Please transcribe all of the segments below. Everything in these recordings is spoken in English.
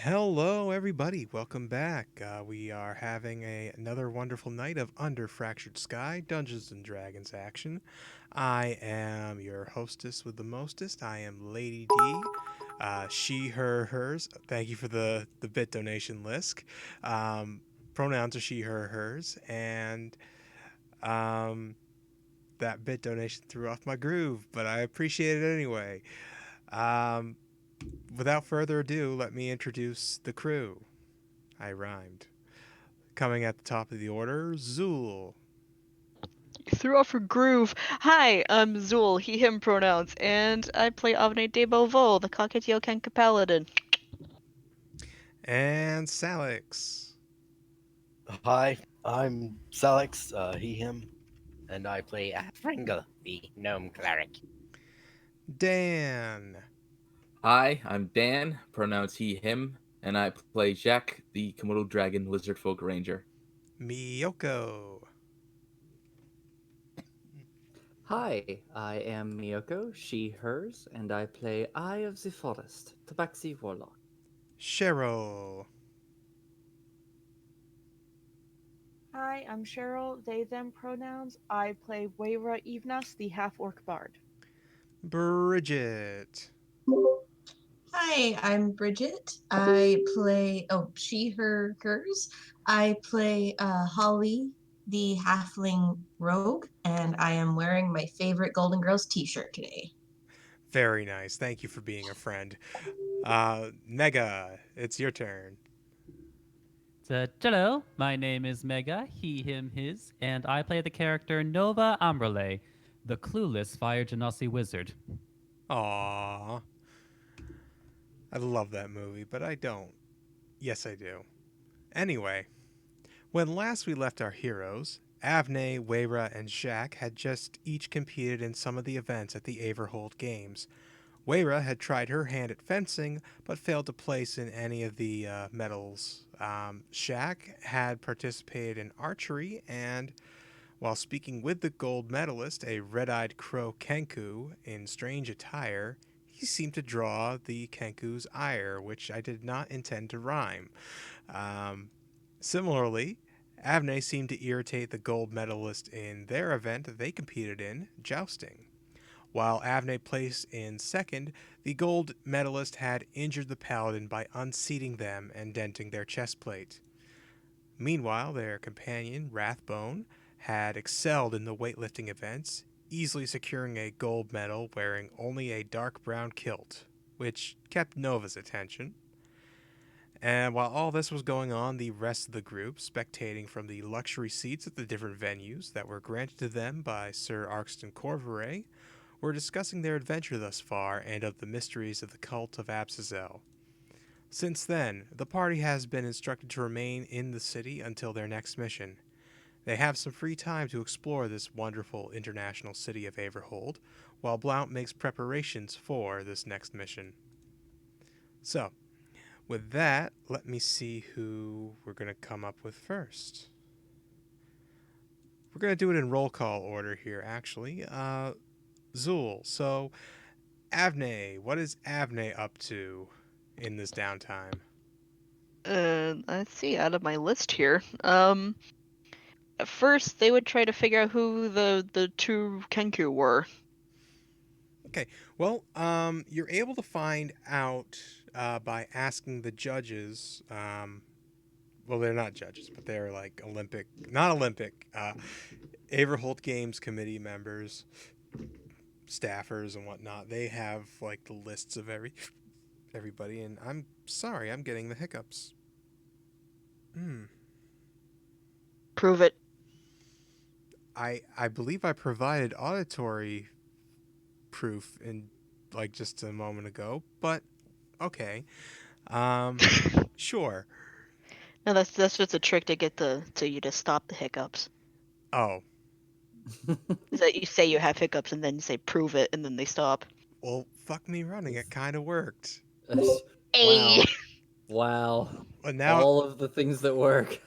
Hello, everybody. Welcome back. We are having another wonderful night of Under Fractured Sky Dungeons and Dragons action. I am your hostess with the mostest. I am Lady D. She, her, hers. Thank you for the bit donation, Lisk. Um, Pronouns are she, her, hers, and um, that bit donation threw off my groove, but I appreciate it anyway. Um, Without further ado, let me introduce the crew. I rhymed. Coming at the top of the order, Zool. Threw off her groove. Hi, I'm Zool, he, him pronouns, and I play Avne de Beauvau, the Cockatiel Kanka Paladin. And Salix. Hi, I'm Salix, he, him, and I play Fringa, the gnome cleric. Dan. Hi, I'm Dan, pronouns he, him, and I play Jack, the Komodo Dragon Lizard Folk Ranger. Miyoko. Hi, I am Miyoko, she, hers, and I play Eye of the Forest, Tabaxi Warlock. Cheryl. Hi, I'm Cheryl, they, them pronouns. I play Waira Evnas, the half orc bard. Bridget. Hi, I'm Bridget. I play, she, her, hers. I play Holly, the halfling rogue, and I am wearing my favorite Golden Girls t shirt today. Very nice. Thank you for being a friend. Mega, it's your turn. Hello, my name is Mega, he, him, his, and I play the character Nova Ambrele, the clueless Fire Genasi wizard. Aww. I love that movie, but I don't. Yes, I do. Anyway, when last we left our heroes, Avne, Weira, and Shaq had just each competed in some of the events at the Averhold Games. Weira had tried her hand at fencing, but failed to place in any of the medals. Shaq had participated in archery, and while speaking with the gold medalist, a red eyed crow Kenku, in strange attire, he seemed to draw the Kenku's ire, which I did not intend to rhyme. Um, Similarly, Avne seemed to irritate the gold medalist in their event that they competed in, jousting. While Avne placed in second, the gold medalist had injured the paladin by unseating them and denting their chest plate. Meanwhile, their companion, Rathbone, had excelled in the weightlifting events, easily securing a gold medal wearing only a dark brown kilt, which kept Nova's attention. And while all this was going on, the rest of the group, spectating from the luxury seats at the different venues that were granted to them by Sir Arkston Corvaret, were discussing their adventure thus far and of the mysteries of the cult of Absazel. Since then, the party has been instructed to remain in the city until their next mission. They have some free time to explore this wonderful international city of Averhold, while Blount makes preparations for this next mission. So, with that, let me see who we're going to come up with first. We're going to do it in roll call order here, actually. Zool. So, Avne, what is Avne up to in this downtime? Let's see, out of my list here. At first, they would try to figure out who the two Kenku were. Okay, well, you're able to find out by asking the judges. Well, they're not judges, but they're like not Olympic, Averholt Games committee members, staffers, and whatnot. They have like the lists of everybody, and I'm sorry, I'm getting the hiccups. Prove it. I believe I provided auditory proof in like just a moment ago, but okay. Um, sure. No, that's just a trick to get to you to stop the hiccups. Oh, Is that you say you have hiccups and then you say prove it and then they stop. well, fuck me running. It kind of worked. Hey. Wow. But now, All of the things that work.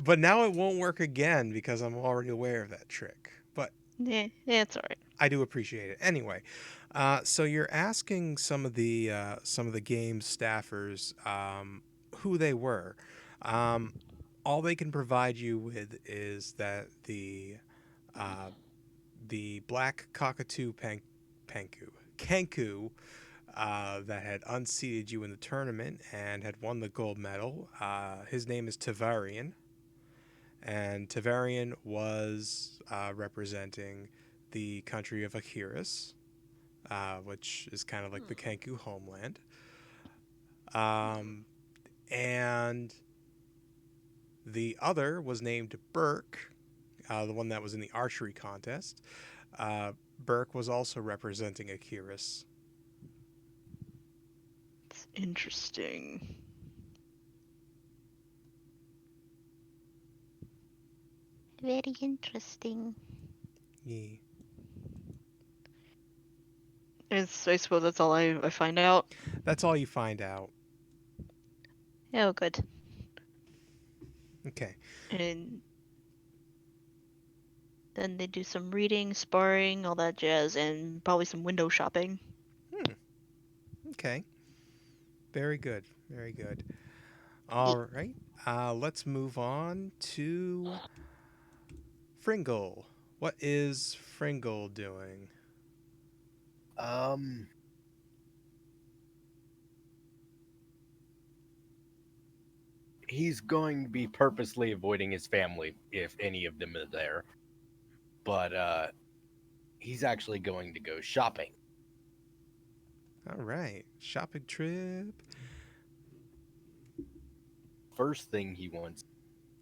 but now it won't work again because I'm already aware of that trick. But Yeah, it's alright. I do appreciate it. Anyway, So you're asking some of the game staffers who they were. Um, all they can provide you with is that uh, the black cockatoo panku Kenku that had unseated you in the tournament and had won the gold medal. His name is Tavarian, and Tavarian was representing the country of Akiris, which is kind of like the Kenku homeland. Um, and the other was named Burke, the one that was in the archery contest. Burke was also representing Akiris. It's interesting. Very interesting. Yeah. I suppose that's all I find out. That's all you find out. Oh, good. Okay. And then they do some reading, sparring, all that jazz, and probably some window shopping. Okay. Very good. Very good. All right. Let's move on to Fringle. What is Fringle doing? Um, he's going to be purposely avoiding his family if any of them are there. But he's actually going to go shopping. All right. Shopping trip. First thing he wants to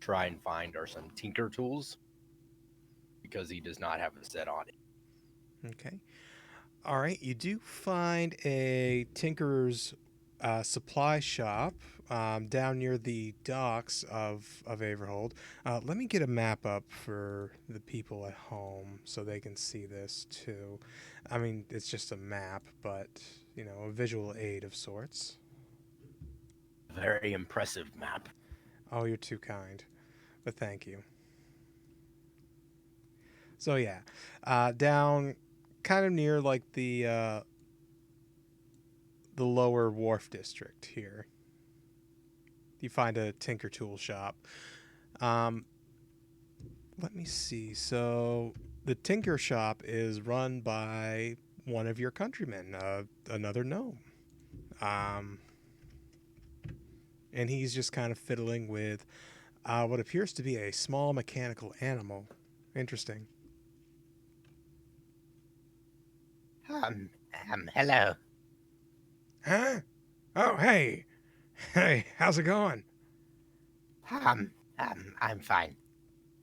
try and find are some tinker tools because he does not have a set on it. Okay. All right. You do find a tinkerer's supply shop down near the docks of Averhold. Let me get a map up for the people at home so they can see this too. I mean, it's just a map, but, you know, a visual aid of sorts. Very impressive map. Oh, you're too kind, but thank you. So, yeah, down kind of near like the lower wharf district here. You find a tinker tool shop. Um, let me see. So the tinker shop is run by one of your countrymen, another gnome. Um, and he's just kind of fiddling with what appears to be a small mechanical animal. Interesting. Hello. Huh? Oh, hey. Hey, how's it going? I'm fine.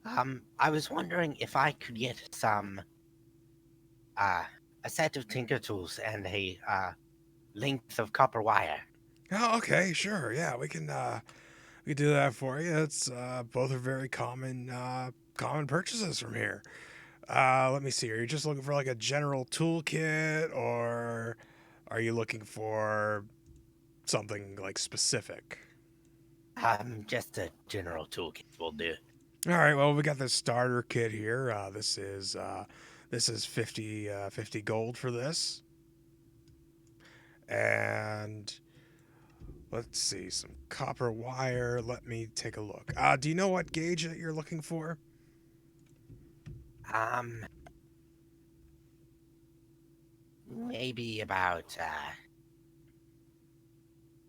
I was wondering if I could get some, a set of tinker tools and a, length of copper wire. Oh, okay, sure. Yeah, we do that for you. It's both are very common purchases from here. Let me see. Are you just looking for like a general toolkit, or are you looking for something like specific? Just a general toolkit will do. All right. Well, we got this starter kit here. This is 50 gold for this, and let's see, some copper wire. Let me take a look. Do you know what gauge that you're looking for? Maybe about,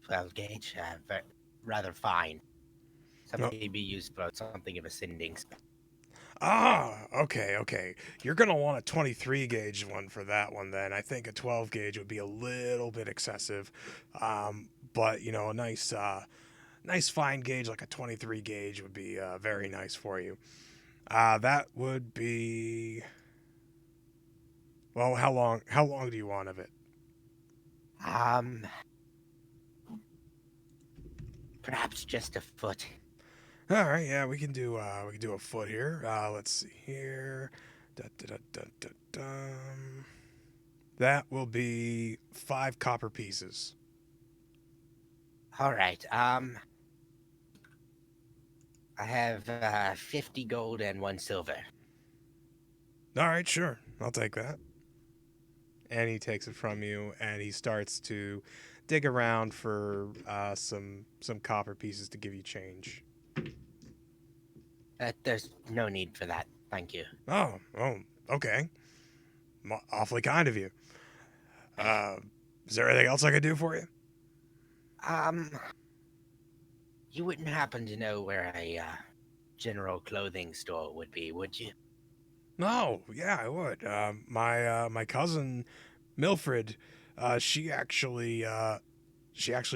12 gauge, rather fine. Some No. may be used for something of a sending. Okay. You're gonna want a 23 gauge one for that one. Then I think a 12 gauge would be a little bit excessive, but you know, nice fine gauge like a 23 gauge would be very nice for you. That would be. Well, how long do you want of it? Perhaps just a foot. All right, yeah, we can do a foot here. Let's see here. Da, da, da, da, da, dum. That will be 5 copper pieces. All right. I have 50 gold and 1 silver. All right, sure, I'll take that. and he takes it from you, and he starts to dig around for some copper pieces to give you change. There's no need for that. Thank you. Oh, okay. Awfully kind of you. Uh, is there anything else I could do for you? Um, you wouldn't happen to know where a general clothing store would be, would you? No, yeah, I would. My cousin Milfred, she actually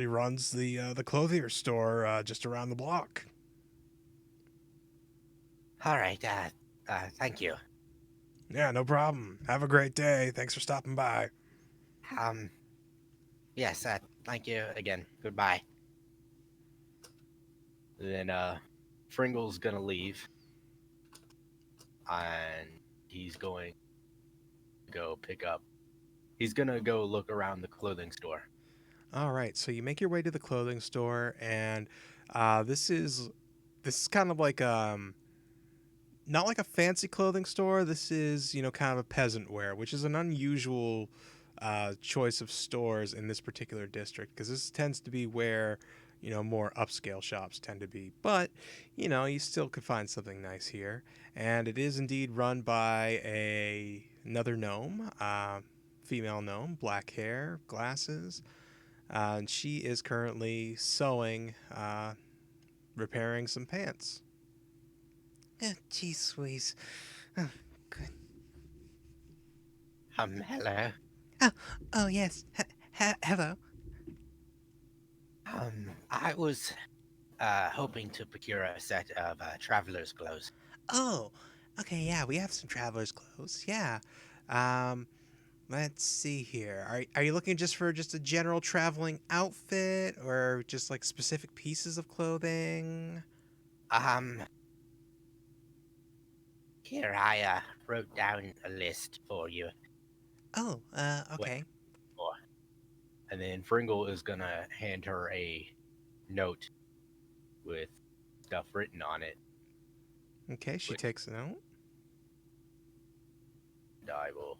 runs the clothier store just around the block. All right. Thank you. Yeah, no problem. Have a great day. Thanks for stopping by. Um, yes. Thank you again. Goodbye. Then Fringle's gonna leave, and he's going to go pick up. He's gonna go look around the clothing store. All right, so you make your way to the clothing store, and this is kind of like not like a fancy clothing store. This is, kind of a peasant wear, which is an unusual choice of stores in this particular district because this tends to be where, more upscale shops tend to be. But, you still could find something nice here. And it is indeed run by another gnome, female gnome, black hair, glasses. And she is currently sewing, repairing some pants. Oh, geez, Louise. Oh, good. Hello. Oh, yes. Hello. I was hoping to procure a set of traveler's clothes. Oh, okay, yeah, we have some traveler's clothes. Yeah. Um, let's see here. Are you looking just for just a general traveling outfit or just like specific pieces of clothing? Um, Here I wrote down a list for you. Oh, What okay. for? And then Fringle is gonna hand her a note with stuff written on it. Okay, she Wait. takes a note. And I will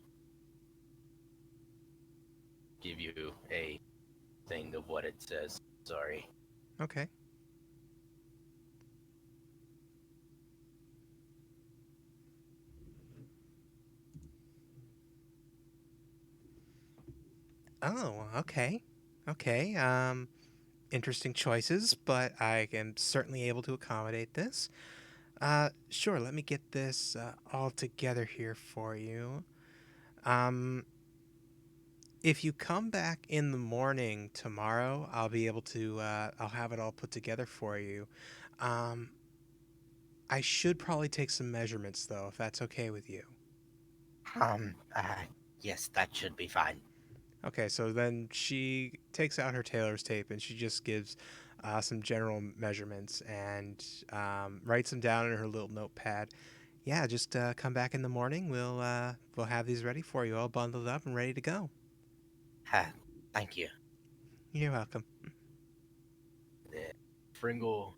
give you a thing of what it says. Sorry. Okay. Oh, okay. Okay. Interesting choices, but I am certainly able to accommodate this. Sure, let me get this all together here for you. Um, if you come back in the morning tomorrow, I'll be able to, I'll have it all put together for you. Um, I should probably take some measurements, though, if that's okay with you. Um, uh, yes, that should be fine. Okay, so then she takes out her tailor's tape and she just gives some general measurements and writes them down in her little notepad. Yeah, just come back in the morning. We'll have these ready for you, all bundled up and ready to go. Uh, Thank you. You're welcome. Then Fringle,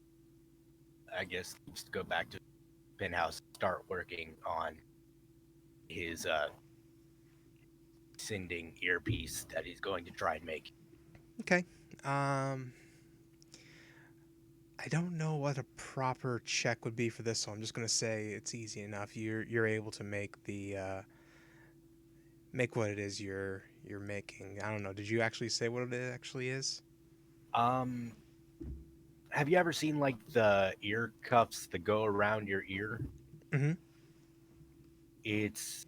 I guess, needs to go back to Penthouse, start working on his sending earpiece that he's going to try and make. Okay. I don't know what a proper check would be for this, so I'm just gonna say it's easy enough. You're able to make the make what it is you're making. I don't know. Did you actually say what it actually is? Um, have you ever seen like the ear cuffs that go around your ear? Mm-hmm. It's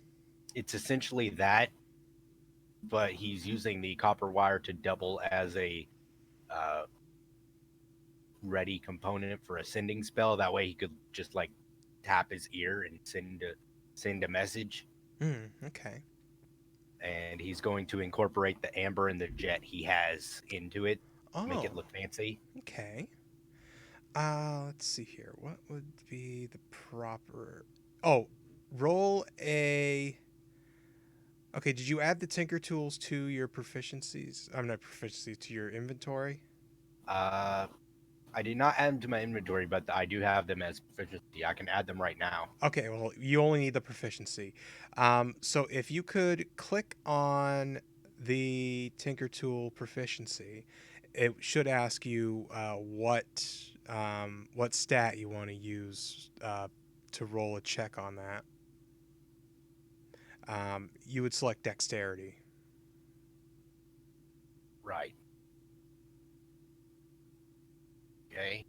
essentially that, but he's using the copper wire to double as a uh, ready component for a sending spell. That way he could just like tap his ear and send a message. Okay. And he's going to incorporate the amber and the jet he has into it, make it Oh, look fancy. okay. Let's see here. What would be the proper? Oh, roll a. Okay, did you add the Tinker tools to your proficiencies? I'm not proficiency to your inventory. Uh, I did not add them to my inventory, but I do have them as proficiency. I can add them right now. Okay, well, you only need the proficiency. So if you could click on the Tinker Tool proficiency, it should ask you what stat you want to use to roll a check on that. You would select Dexterity. Right. Okay.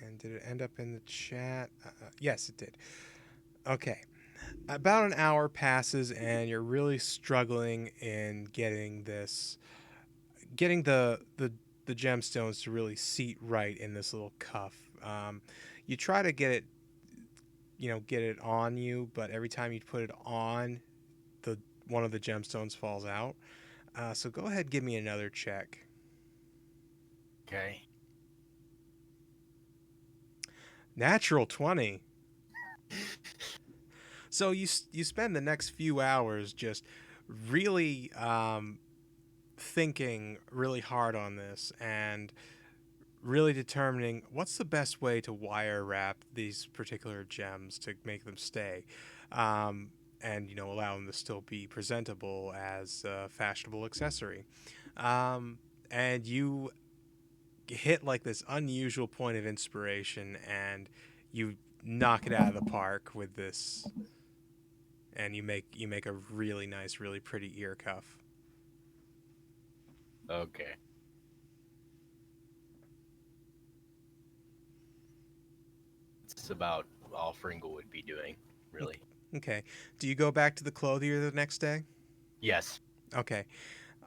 And did it end up in the chat? Yes, it did. Okay. About an hour passes, and you're really struggling in getting the gemstones to really seat right in this little cuff. You try to get it on you, but every time you put it on, the one of the gemstones falls out. So go ahead, give me another check. Okay. Natural 20. So you spend the next few hours just really thinking really hard on this and really determining what's the best way to wire wrap these particular gems to make them stay, and allow them to still be presentable as a fashionable accessory. And you hit like this unusual point of inspiration, and you knock it out of the park with this, and you make a really nice, really pretty ear cuff. Okay. It's about all Fringle would be doing, really. Okay. Do you go back to the clothier the next day? Yes. Okay.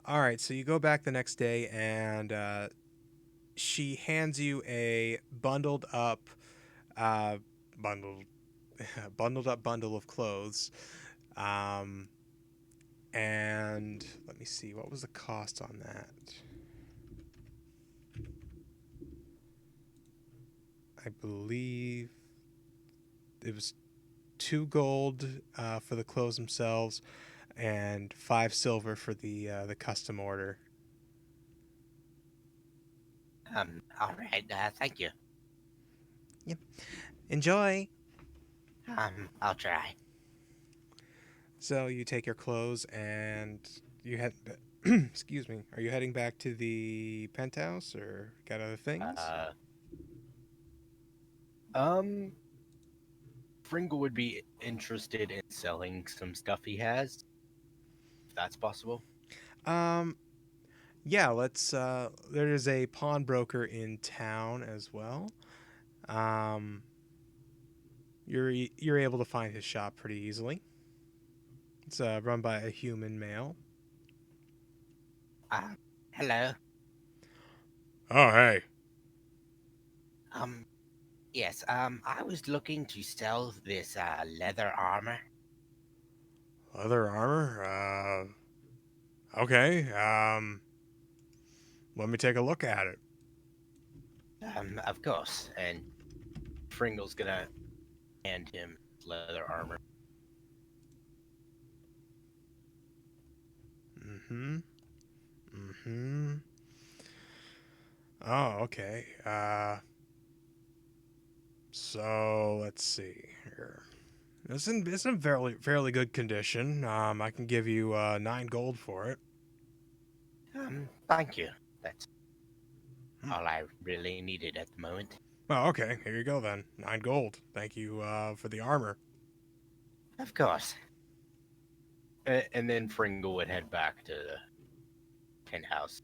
All right. So you go back the next day, and she hands you a uh, bundled, bundled up bundle of clothes. Um, and let me see, what was the cost on that? I believe it was 2 gold for the clothes themselves, and 5 silver for the custom order. All right. Thank you. Yep. Enjoy. I'll try. So you take your clothes and you head. Excuse me. Are you heading back to the penthouse or got other things? Um, Fringle would be interested in selling some stuff he has, if that's possible. Um. Yeah. Let's. There is a pawnbroker in town as well. Um. You're able to find his shop pretty easily. It's run by a human male. Hello. Oh, hey. Yes. I was looking to sell this leather armor. Leather armor? Okay. Let me take a look at it. Of course. And Fringle's gonna hand him leather armor. Mm-hmm. Mm-hmm. Oh, okay. So let's see here. It's in fairly good condition. I can give you 9 gold for it. Thank you. That's all I really needed at the moment. Oh, okay. Here you go then. 9 gold. Thank you for the armor. Of course. And then Fringle would head back to the penthouse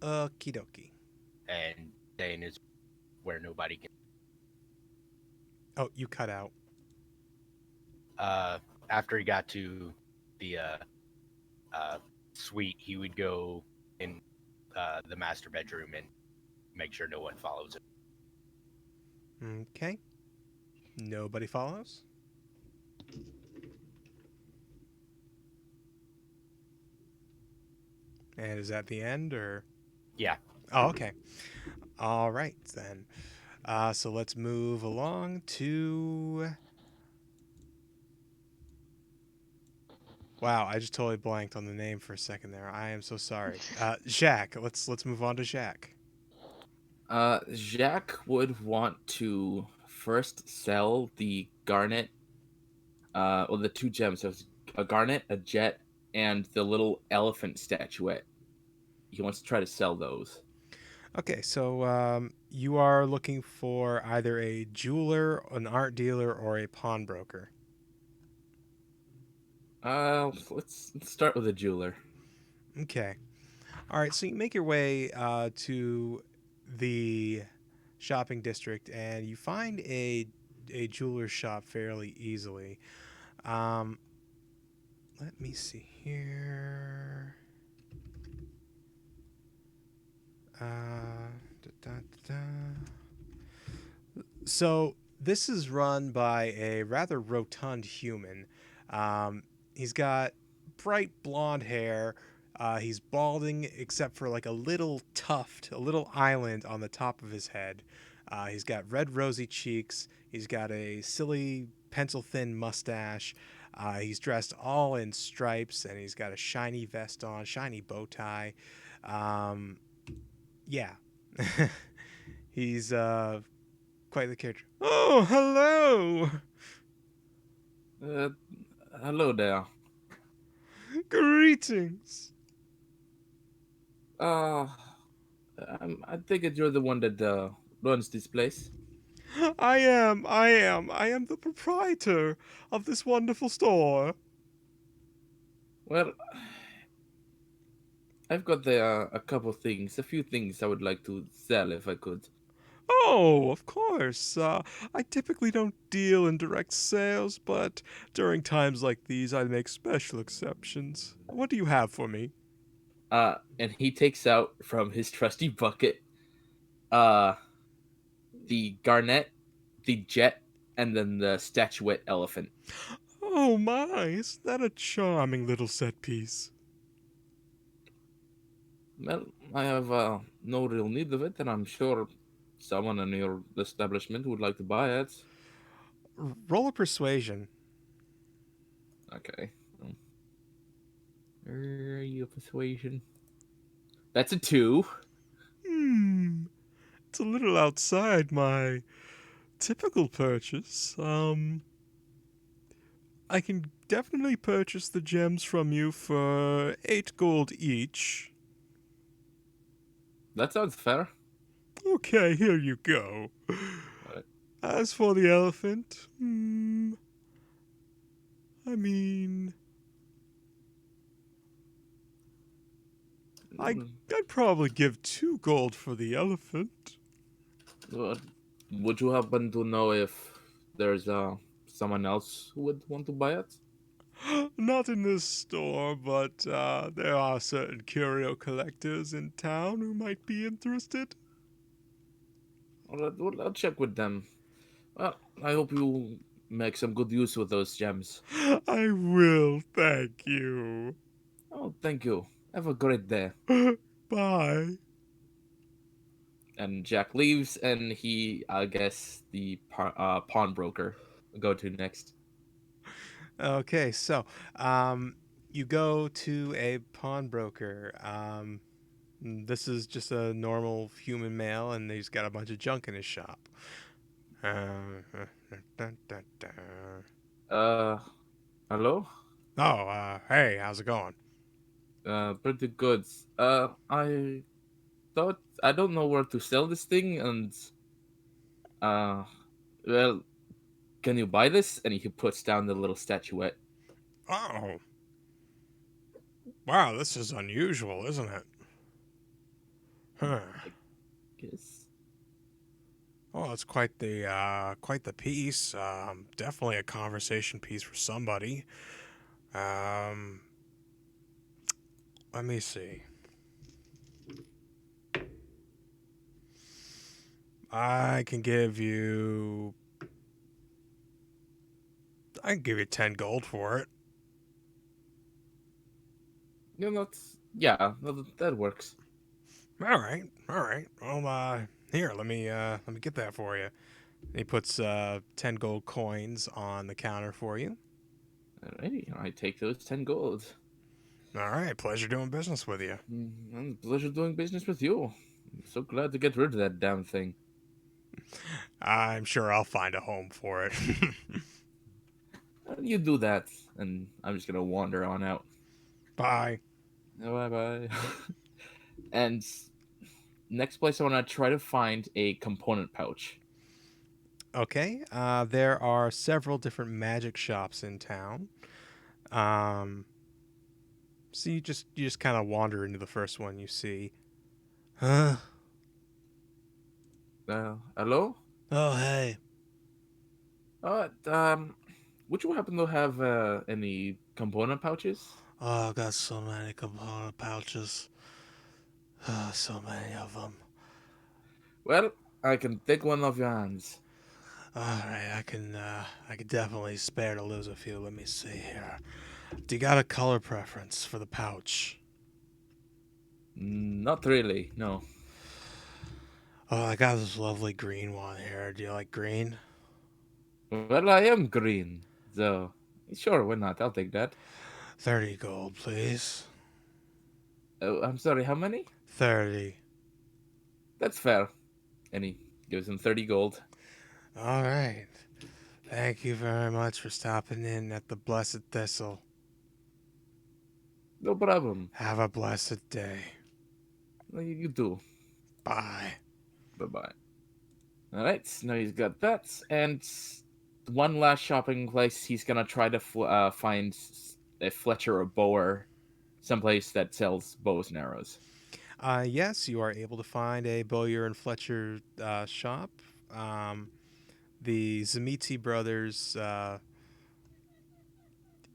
Okie dokie. and stay in his where nobody can. Oh, you cut out. After he got to the suite, he would go in the master bedroom and make sure no one follows him. Okay. Nobody follows? And is that the end, or? Yeah. Oh, okay. All right, then. So let's move along to Wow, I just totally blanked on the name for a second there. I am so sorry. Jacques. Let's move on to Jacques. Jacques would want to first sell the garnet, well, the two gems. So it's a garnet, a jet, and the little elephant statuette. He wants to try to sell those. Okay, so you are looking for either a jeweler, an art dealer, or a pawnbroker. Let's start with a jeweler. Okay. All right, so you make your way to the shopping district, and you find a jeweler's shop fairly easily. Um, let me see here. Da, da, da, da. So this is run by a rather rotund human. He's got bright blonde hair. He's balding except for like a little tuft, a little island on the top of his head. He's got red rosy cheeks. He's got a silly pencil thin mustache. He's dressed all in stripes and he's got a shiny vest on, shiny bow tie. Um, yeah. He's quite the character. Oh, hello! Uh, Hello there. Greetings! Uh, I think that you're the one that runs this place. I am the proprietor of this wonderful store. Well, I've got a couple things, a few things I would like to sell if I could. Oh, of course. I typically don't deal in direct sales, but during times like these, I make special exceptions. What do you have for me? And he takes out from his trusty bucket, uh, the garnet, the jet, and then the statuette elephant. Oh my, is that a charming little set piece? Well, I have no real need of it, and I'm sure someone in your establishment would like to buy it. Roll a persuasion. Okay. Your persuasion. That's a 2. It's a little outside my typical purchase. I can definitely purchase the gems from you for 8 gold each. That sounds fair. Okay, here you go. Right. As for the elephant, I mean, I'd probably give 2 gold for the elephant. Would you happen to know if there's someone else who would want to buy it? Not in this store, but there are certain curio collectors in town who might be interested. All right, well, I'll check with them. Well, I hope you make some good use with those gems. I will, thank you. Oh, thank you. Have a great day. Bye. And Jack leaves, and I guess, the pawnbroker will go to next. Okay, so you go to a pawnbroker. This is just a normal human male, and he's got a bunch of junk in his shop. Hello? Oh, hey, how's it going? Pretty good. I thought I don't know where to sell this thing, and well, can you buy this? And he puts down the little statuette. Oh, wow, this is unusual, isn't it? Huh. Yes. Well, it's quite the piece. Definitely a conversation piece for somebody. Let me see. I can give you 10 gold for it. You know, that works. All right. Well, here, let me get that for you. He puts 10 gold coins on the counter for you. Alrighty, I take those 10 gold. All right, pleasure doing business with you. And pleasure doing business with you. I'm so glad to get rid of that damn thing. I'm sure I'll find a home for it. You do that, and I'm just gonna wander on out. Bye. Bye bye. And next place, I want to try to find a component pouch. Okay, there are several different magic shops in town. So you just kind of wander into the first one you see. Huh? Hello? Oh, hey. Uh, um, would you happen to have any component pouches? Oh, I've got so many component pouches. So many of them. Well, I can take one of your hands. All right, I can definitely spare to lose a few. Let me see here. Do you got a color preference for the pouch? Not really, no. Oh, I got this lovely green one here. Do you like green? Well, I am green, so sure, why not? I'll take that. 30 gold, please. Oh, I'm sorry, how many? 30. That's fair. And he gives him 30 gold. All right. Thank you very much for stopping in at the Blessed Thistle. No problem. Have a blessed day. You do. Bye. Bye-bye. Alright, now he's got that. And one last shopping place, he's gonna try to find a Fletcher or Bower, someplace that sells bows and arrows. Yes, you are able to find a Bowyer and Fletcher shop. The Zamiti brothers.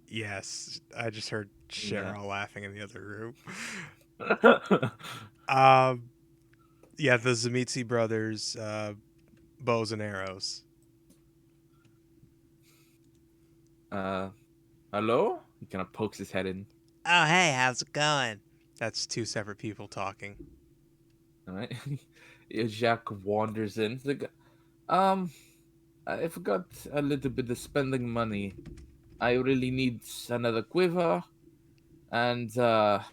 Yes, I just heard Yeah. Cheryl laughing in the other room. Yeah, the Zamiti brothers, bows and arrows. Hello? He kind of pokes his head in. Oh, hey, how's it going? That's two separate people talking. Alright. Jacques wanders in. He's like, I forgot a little bit of spending money. I really need another quiver, and well,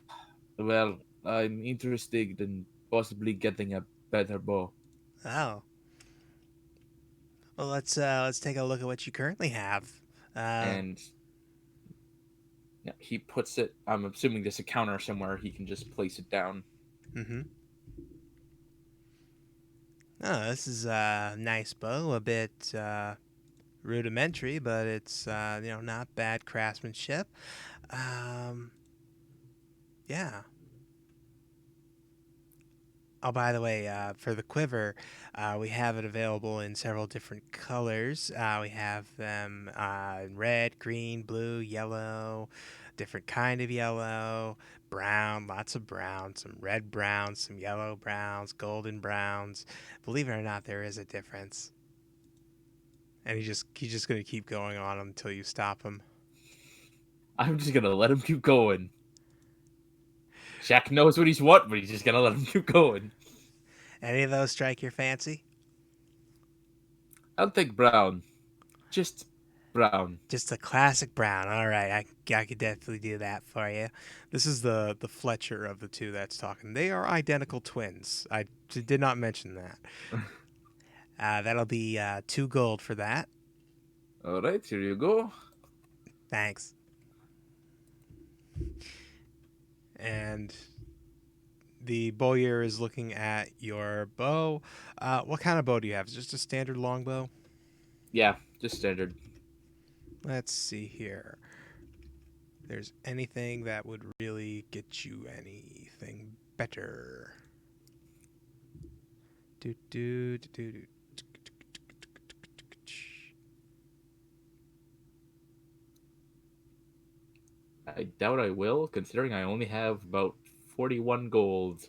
I'm interested in possibly getting a better bow. Oh, well, let's take a look at what you currently have. And yeah, he puts it. I'm assuming there's a counter somewhere he can just place it down. Mm-hmm. Oh, this is a nice bow, a bit rudimentary, but it's not bad craftsmanship. Um, yeah. Oh, by the way, for the quiver, we have it available in several different colors. We have them in red, green, blue, yellow, different kind of yellow, brown, lots of brown, some red browns, some yellow browns, golden browns. Believe it or not, there is a difference. And he's just gonna keep going on until you stop him. I'm just gonna let him keep going. Jack knows what he's what, but he's just gonna let him keep going. Any of those strike your fancy? I'll take brown. Just brown. Just a classic brown. All right, I could definitely do that for you. This is the Fletcher of the two that's talking. They are identical twins. I did not mention that. That'll be 2 gold for that. All right, here you go. Thanks. And the bowyer is looking at your bow. What kind of bow do you have? Is it just a standard longbow? Yeah, just standard. Let's see here. If there's anything that would really get you anything better. Do do do do. I doubt I will, considering I only have about 41 gold.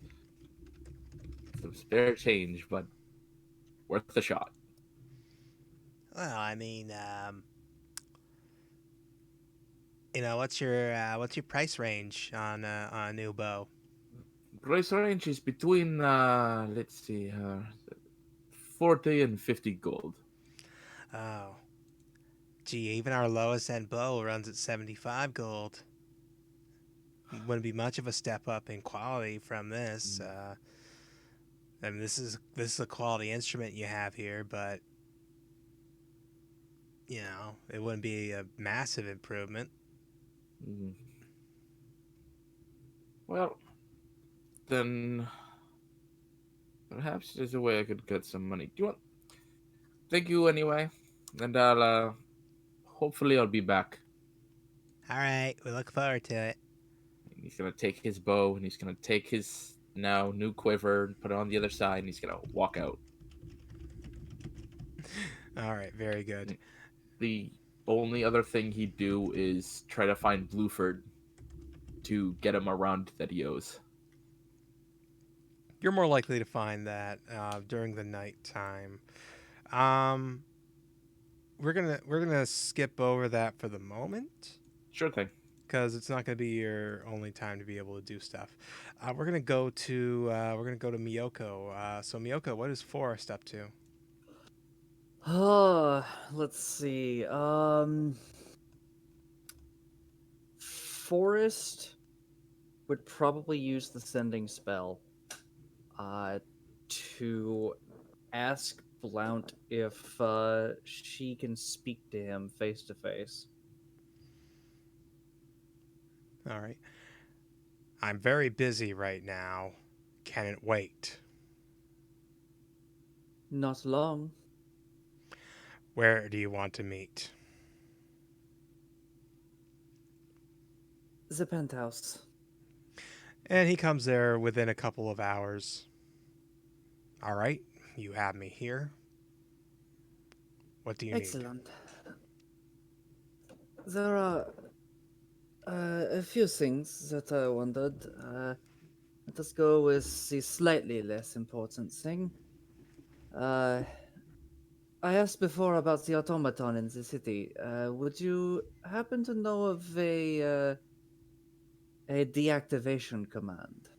Some spare change, but worth a shot. Well, I mean, what's your price range on a new bow? Price range is between, let's see, 40 and 50 gold. Oh, Gee, even our lowest end bow runs at 75 gold. Wouldn't be much of a step up in quality from this. I mean, this is a quality instrument you have here, but it wouldn't be a massive improvement. Mm. Well, then perhaps there's a way I could get some money. Do you want? Thank you anyway, and hopefully I'll be back. All right, we look forward to it. And he's gonna take his bow and he's gonna take his now new quiver and put it on the other side and he's gonna walk out. All right, very good. The only other thing he'd do is try to find Bluford to get him around that he owes. You're more likely to find that during the nighttime. Um, we're gonna skip over that for the moment Sure thing. because it's not gonna be your only time to be able to do stuff. We're gonna go to Miyoko. So Miyoko, what is Forrest up to? Let's see. Forest would probably use the sending spell to ask Blount if she can speak to him face to face. All right. I'm very busy right now. Can it wait? Not long. Where do you want to meet? The penthouse. And he comes there within a couple of hours. All right, you have me here. What do you need? Excellent. There are a few things that I wondered. Let us go with the slightly less important thing. I asked before about the automaton in the city. Would you happen to know of a deactivation command?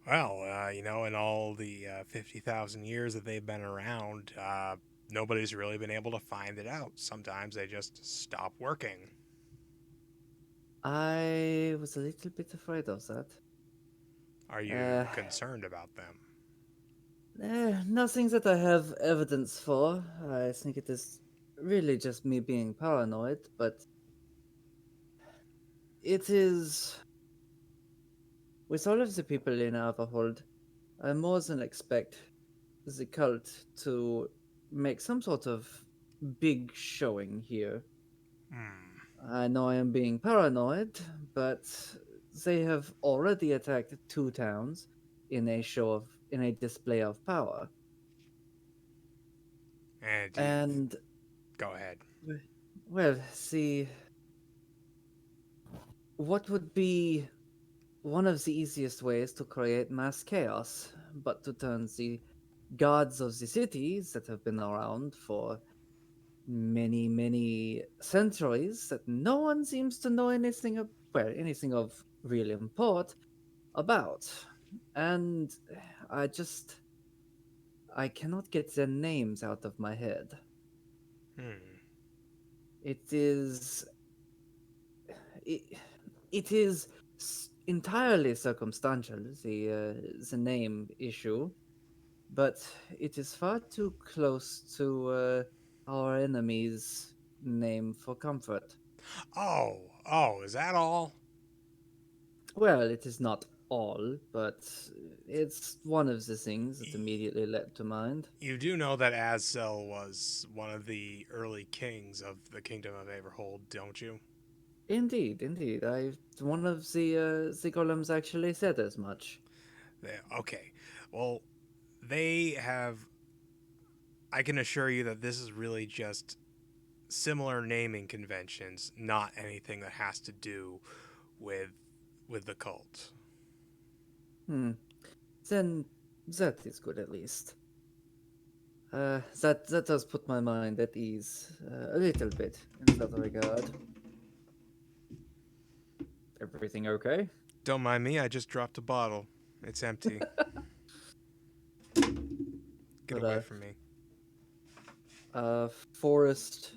Well, in all the 50,000 years that they've been around, nobody's really been able to find it out. Sometimes they just stop working. I was a little bit afraid of that. Are you Uh, concerned about them? Nothing that I have evidence for. I think it is really just me being paranoid, but it is. With all of the people in Averhold, I more than expect the cult to make some sort of big showing here. Hmm. I know I am being paranoid, but they have already attacked two towns in a display of power. And And go ahead. well, see, what would be one of the easiest ways to create mass chaos, but to turn the gods of the cities that have been around for many, many centuries that no one seems to know anything anything of real import about. And I just I cannot get their names out of my head. Hmm. It is it, it is entirely circumstantial, the name issue, but it is far too close to our enemy's name for comfort. Oh, is that all? Well, it is not all, but it's one of the things that Y- immediately leapt to mind. You do know that Azzel was one of the early kings of the Kingdom of Everhold, don't you? Indeed, indeed. One of the golems actually said as much. Okay. Well, they have. I can assure you that this is really just similar naming conventions, not anything that has to do with with the cult. Hmm. Then that is good at least. That does put my mind at ease a little bit in that regard. Everything okay? Don't mind me, I just dropped a bottle. It's empty. Get But away from me. Forrest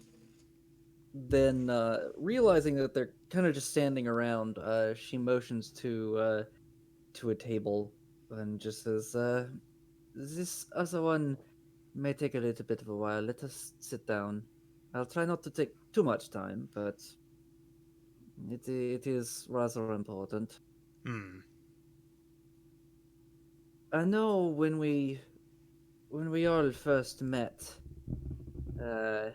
Then, realizing that they're kind of just standing around, she motions to a table and just says, "This other one may take a little bit of a while. Let us sit down. I'll try not to take too much time, but it is rather important. Hmm. I know when we all first met, uh,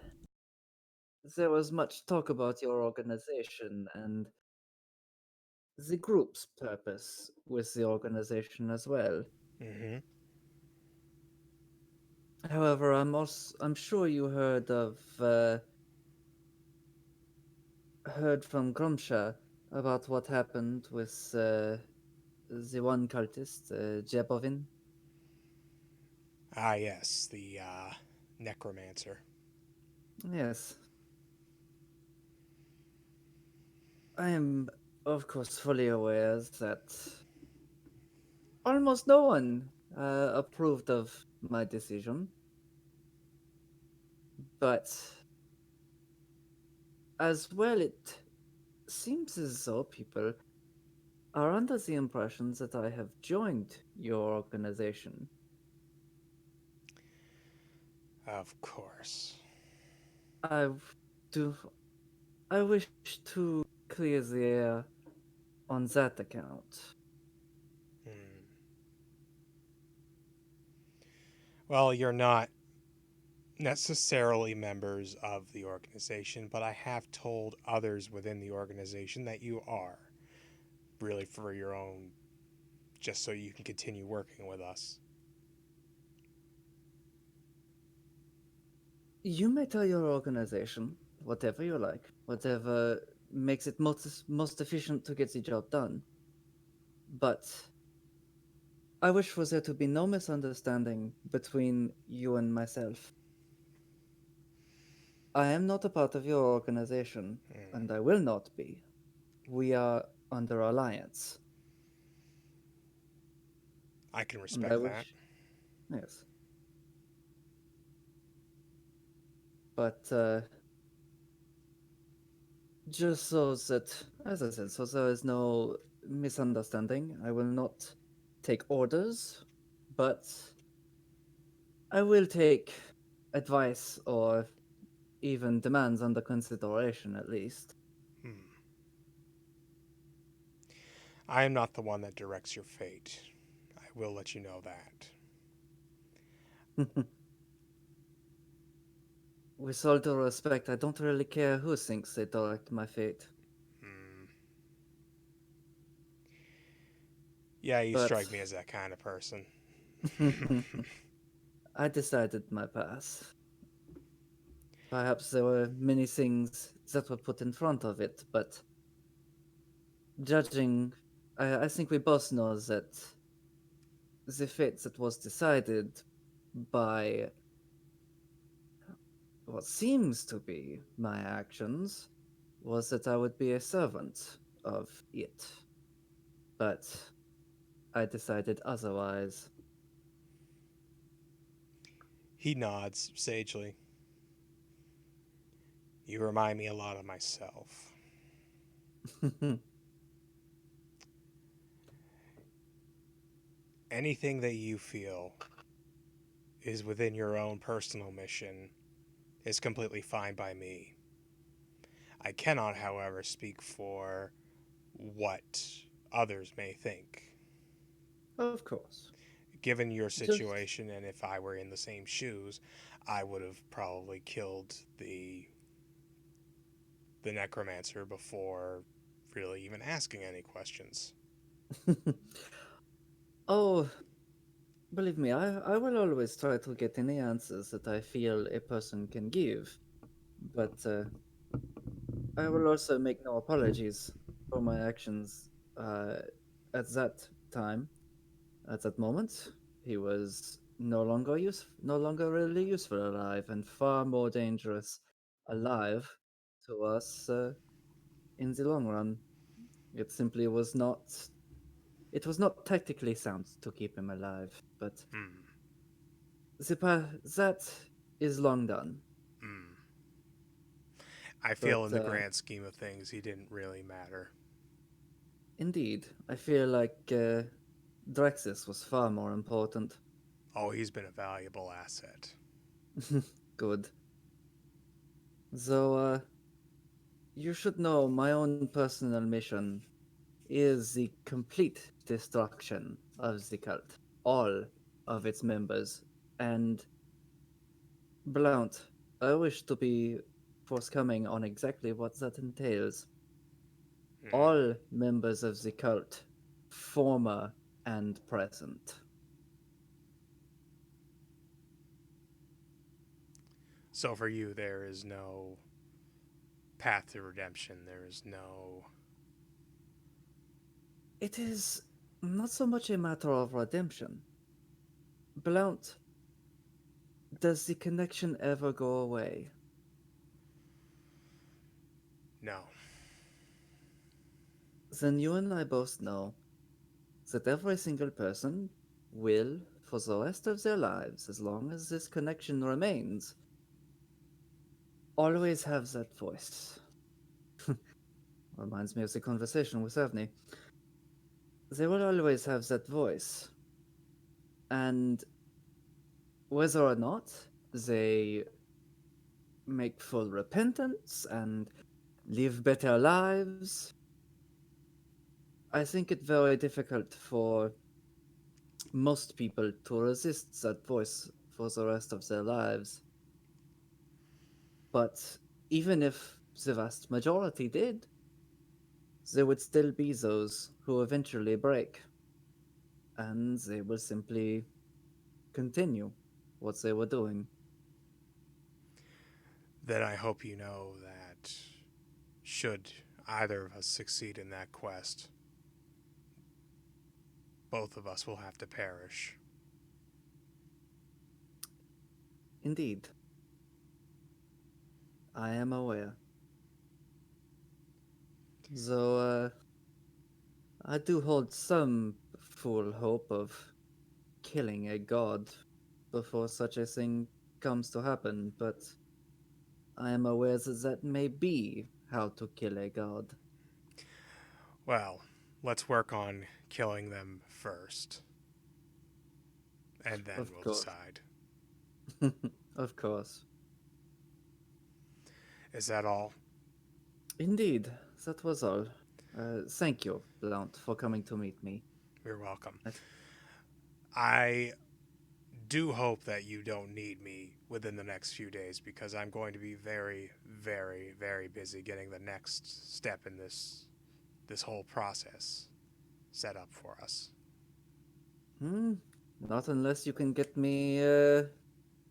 there was much talk about your organization and the group's purpose with the organization as well. Mm-hmm. However, I'm sure you heard from Grumsha about what happened with the one cultist, Jebovin. Ah, yes, the necromancer. Yes, I am, of course, fully aware that almost no one approved of my decision, but as well, it seems as though people are under the impression that I have joined your organization. Of course. I do. I wish to clear the air on that account. Hmm. Well, you're not necessarily members of the organization, but I have told others within the organization that you are, really for your own, just so you can continue working with us. You may tell your organization whatever you like, whatever makes it most efficient to get the job done. But I wish for there to be no misunderstanding between you and myself. I am not a part of your organization, Hmm. and I will not be. We are under alliance, I can and I respect that. wish, yes. But just so that, as I said, so there is no misunderstanding, I will not take orders, but I will take advice or even demands under consideration at least. Hmm. I am not the one that directs your fate. I will let you know that. With all due respect, I don't really care who thinks they direct my fate. Hmm. Yeah, you But strike me as that kind of person. I decided my path. Perhaps there were many things that were put in front of it, but judging, I think we both know that the fate that was decided by what seems to be my actions was that I would be a servant of it. But I decided otherwise. He nods sagely. You remind me a lot of myself. Anything that you feel is within your own personal mission is completely fine by me. I cannot, however, speak for what others may think. Of course. Given your Just situation, and if I were in the same shoes, I would have probably killed the necromancer before really even asking any questions. oh, believe me, I will always try to get any answers that I feel a person can give. But I will also make no apologies for my actions uh, at that time. At that moment, he was no longer really useful alive, and far more dangerous alive to us in the long run. It simply was not. It was not tactically sound to keep him alive, but Hmm. that is long done. Hmm. I feel But in the grand scheme of things, he didn't really matter. indeed, I feel like Drexus was far more important. Oh, he's been a valuable asset. Good. So, you should know my own personal mission is the complete destruction of the cult, all of its members. And Blount, I wish to be forthcoming on exactly what that entails. Hmm. All members of the cult, former and present. So for you, there is no path to redemption. There is no. It is not so much a matter of redemption. Blount, does the connection ever go away? No. Then you and I both know that every single person will, for the rest of their lives, as long as this connection remains, always have that voice. Reminds me of the conversation with Avni. They will always have that voice. And whether or not they make full repentance and live better lives, I think it very difficult for most people to resist that voice for the rest of their lives. But even if the vast majority did, there would still be those who eventually break, and they will simply continue what they were doing. Then I hope you know that should either of us succeed in that quest, both of us will have to perish. Indeed, I am aware. Though I do hold some full hope of killing a god before such a thing comes to happen, but I am aware that that may be how to kill a god. Well, let's work on killing them first, and then Of we'll course. decide. Of course. Is that all? Indeed, that was all. Thank you, Blount, for coming to meet me. You're welcome. I I do hope that you don't need me within the next few days because I'm going to be very, very, very busy getting the next step in this whole process set up for us. Not unless you can get me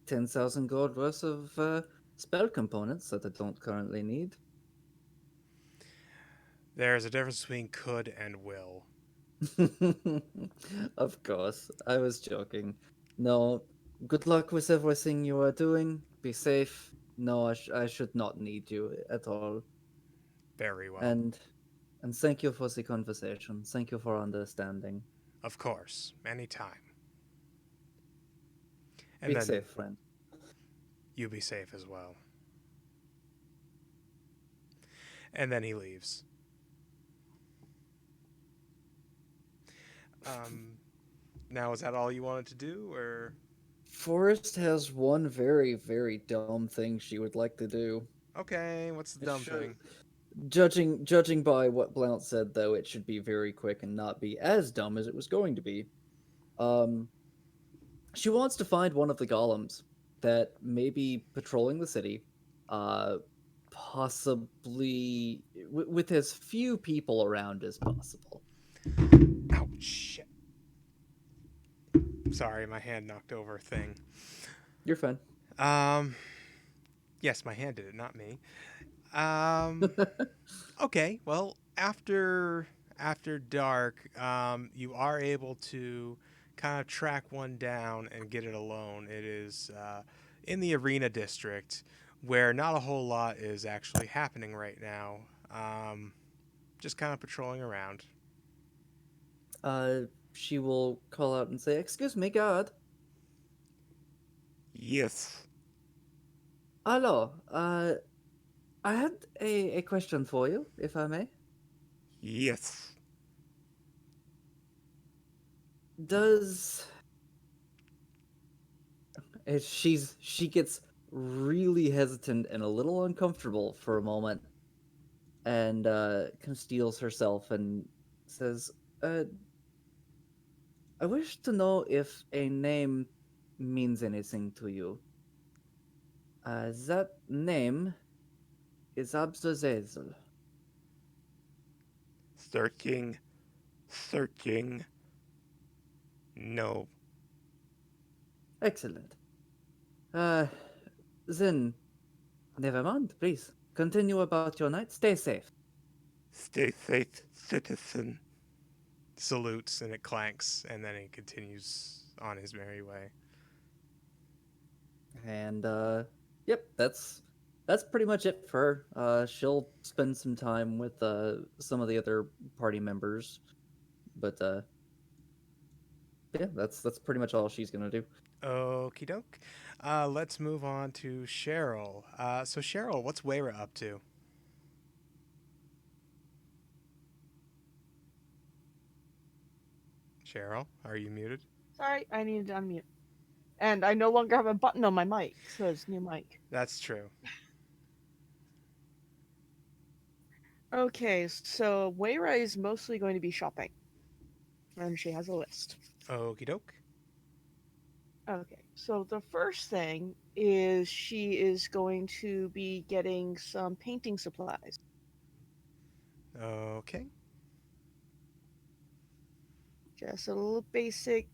10,000 gold worth of spell components that I don't currently need. There's a difference between could and will. Of course, I was joking. No, good luck with everything you are doing. Be safe. No, I should not need you at all. Very well. And and thank you for the conversation. Thank you for understanding. Of course, anytime. And Be then safe, friend. you be safe as well. And then he leaves. Um, Now, is that all you wanted to do, or Forrest has one very, very dumb thing she would like to do. okay? What's the It dumb should- thing? Judging by what Blount said, though, it should be very quick and not be as dumb as it was going to be. Um, she wants to find one of the golems that may be patrolling the city, uh, possibly with as few people around as possible. Oh shit! Sorry, my hand knocked over a thing. You're fine. Um, yes, my hand did it, not me. Um, okay. Well, after dark, you are able to kind of track one down and get it alone. It is in the arena district where not a whole lot is actually happening right now. Just kind of patrolling around. She will call out and say, "Excuse me, guard. Yes. Hello. I had a question for you, if I may. Yes. Does she gets really hesitant and a little uncomfortable for a moment, and conceals herself and says, "Uh, I wish to know if a name means anything to you. That name is Abzazel." Searching. Searching. No. Excellent. Uh, then, never mind, please. Continue about your night. Stay safe. Stay safe, citizen. Salutes and it clanks, and then he continues on his merry way. And yep, that's pretty much it for her. She'll spend some time with some of the other party members, but yeah, that's pretty much all she's gonna do. Okie doke. Let's move on to Cheryl. So, Cheryl, what's Wayra up to? Cheryl, are you muted? Sorry, I needed to unmute. And I no longer have a button on my mic, so it's new mic. That's true. Okay, so Wayra is mostly going to be shopping. And she has a list. Okie doke. Okay, so the first thing is she is going to be getting some painting supplies. Okay. Just a little basic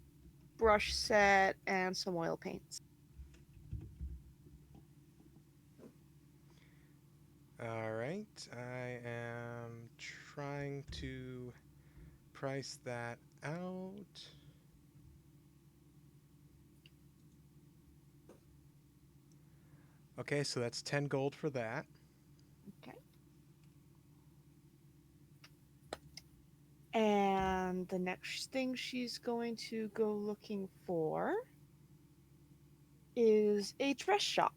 brush set and some oil paints. All right. I am trying to price that out. Okay, so that's 10 gold for that. Okay. And the next thing she's going to go looking for is a dress shop.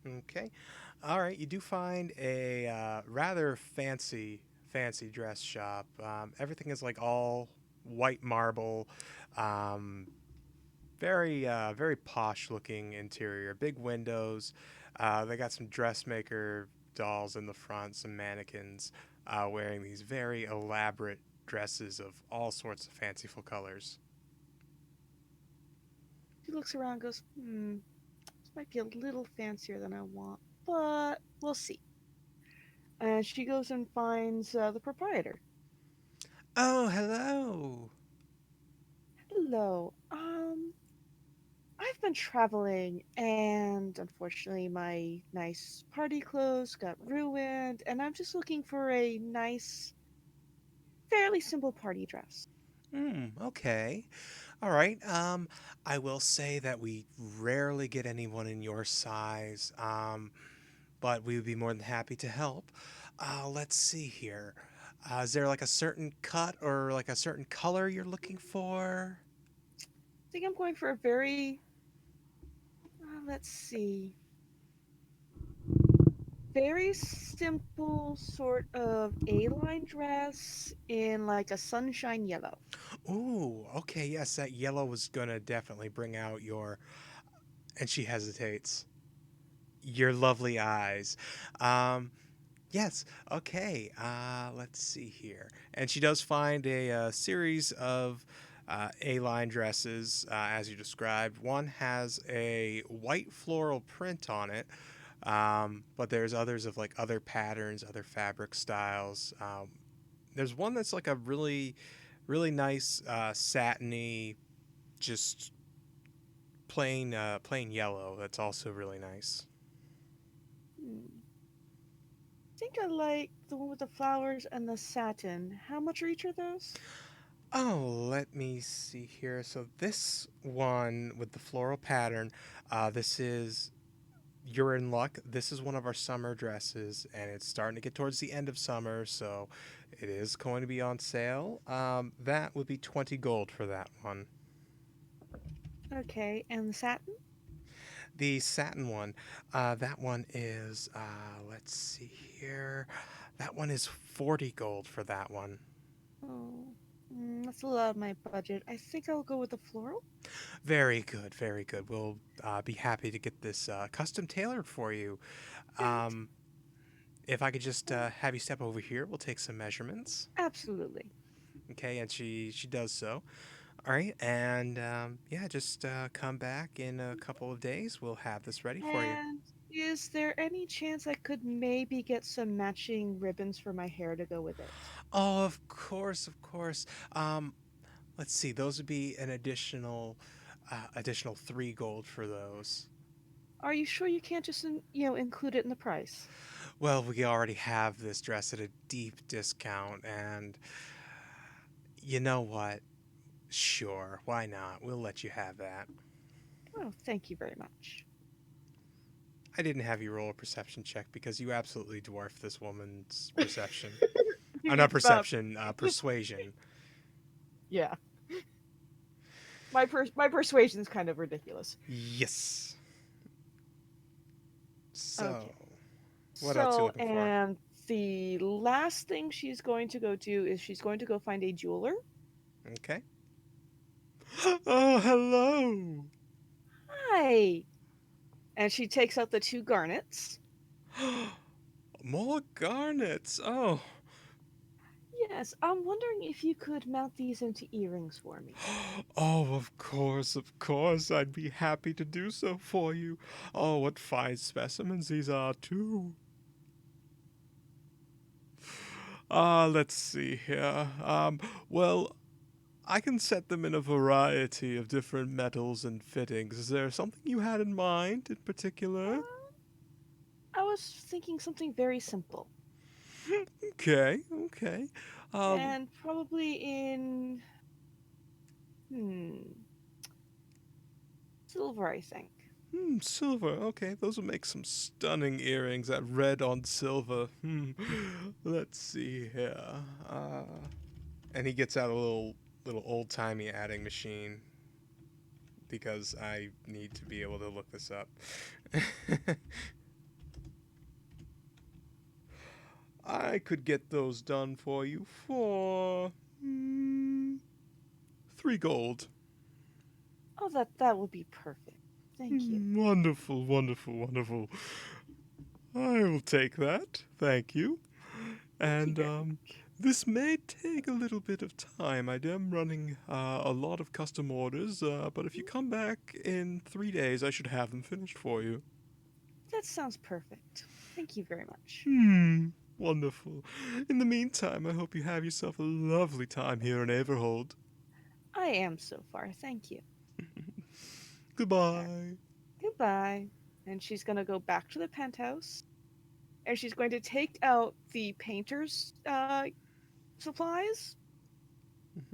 Okay. All right. You do find a rather fancy dress shop. Everything is like all white marble. Um, very posh looking interior. Big windows. They got some dressmaker dolls in the front, some mannequins wearing these very elaborate dresses of all sorts of fanciful colors. She looks around and goes, this might be a little fancier than I want, but we'll see. And she goes and finds the proprietor. Oh, hello. Hello. I've been traveling, and unfortunately, my nice party clothes got ruined, and I'm just looking for a nice, fairly simple party dress. Okay. All right. I will say that we rarely get anyone in your size, but we would be more than happy to help. Let's see here. Is there like a certain cut or like a certain color you're looking for? I think I'm going for a very, let's see, very simple sort of A-line dress in like a sunshine yellow. Ooh, okay. Yes, that yellow was gonna definitely bring out your. And she hesitates. Your lovely eyes. Um, Yes. Okay. Let's see here. And she does find a series of A-line dresses, as you described. One has a white floral print on it, but there's others of like other patterns, other fabric styles. There's one that's like a really nice satiny, just plain yellow. That's also really nice. Hmm. I think I like the one with the flowers and the satin. How much are each of those? Oh, let me see here. So this one with the floral pattern, this is you're in luck. This is one of our summer dresses, and it's starting to get towards the end of summer, so it is going to be on sale. That would be 20 gold for that one. Okay, and the satin? The satin one, that one is, let's see here. That one is 40 gold for that one. Oh, that's a lot of my budget. I think I'll go with the floral. Very good, very good. We'll be happy to get this custom tailored for you. Um, if I could just have you step over here, we'll take some measurements. Absolutely. Okay, and she does so. All right, and yeah, just come back in a couple of days. We'll have this ready for you. And is there any chance I could maybe get some matching ribbons for my hair to go with it? Oh, of course, of course. Let's see, those would be an additional 3 gold for those. Are you sure you can't just include it in the price? Well, we already have this dress at a deep discount, and you know what? Sure, why not? We'll let you have that. Oh, thank you very much. I didn't have you roll a perception check because you absolutely dwarf this woman's perception. Not perception, persuasion. Yeah. My persuasion's kind of ridiculous. Yes. So, Okay. what else are you looking for? And the last thing she's going to go do is she's going to go find a jeweler. Okay. Oh, hello. Hi. And she takes out the 2 garnets. More garnets. Oh. Yes, I'm wondering if you could mount these into earrings for me. Oh, of course, of course. I'd be happy to do so for you. Oh, what fine specimens these are, too. Let's see here. Well, I can set them in a variety of different metals and fittings. Is there something you had in mind in particular? I was thinking something very simple. Okay, okay. And probably in silver, I think. Silver. Okay, those would make some stunning earrings. That red on silver. Let's see here. And he gets out a little old timey adding machine because I need to be able to look this up. I could get those done for you for 3 gold. Oh, that would be perfect. Thank you. Wonderful, wonderful, wonderful. I will take that. Thank you. And this may take a little bit of time. I am running a lot of custom orders, but if you come back in 3 days, I should have them finished for you. That sounds perfect. Thank you very much. Wonderful. In the meantime, I hope you have yourself a lovely time here in Averhold. I am so far. Thank you. Goodbye. Goodbye. And she's going to go back to the penthouse. And she's going to take out the painter's supplies.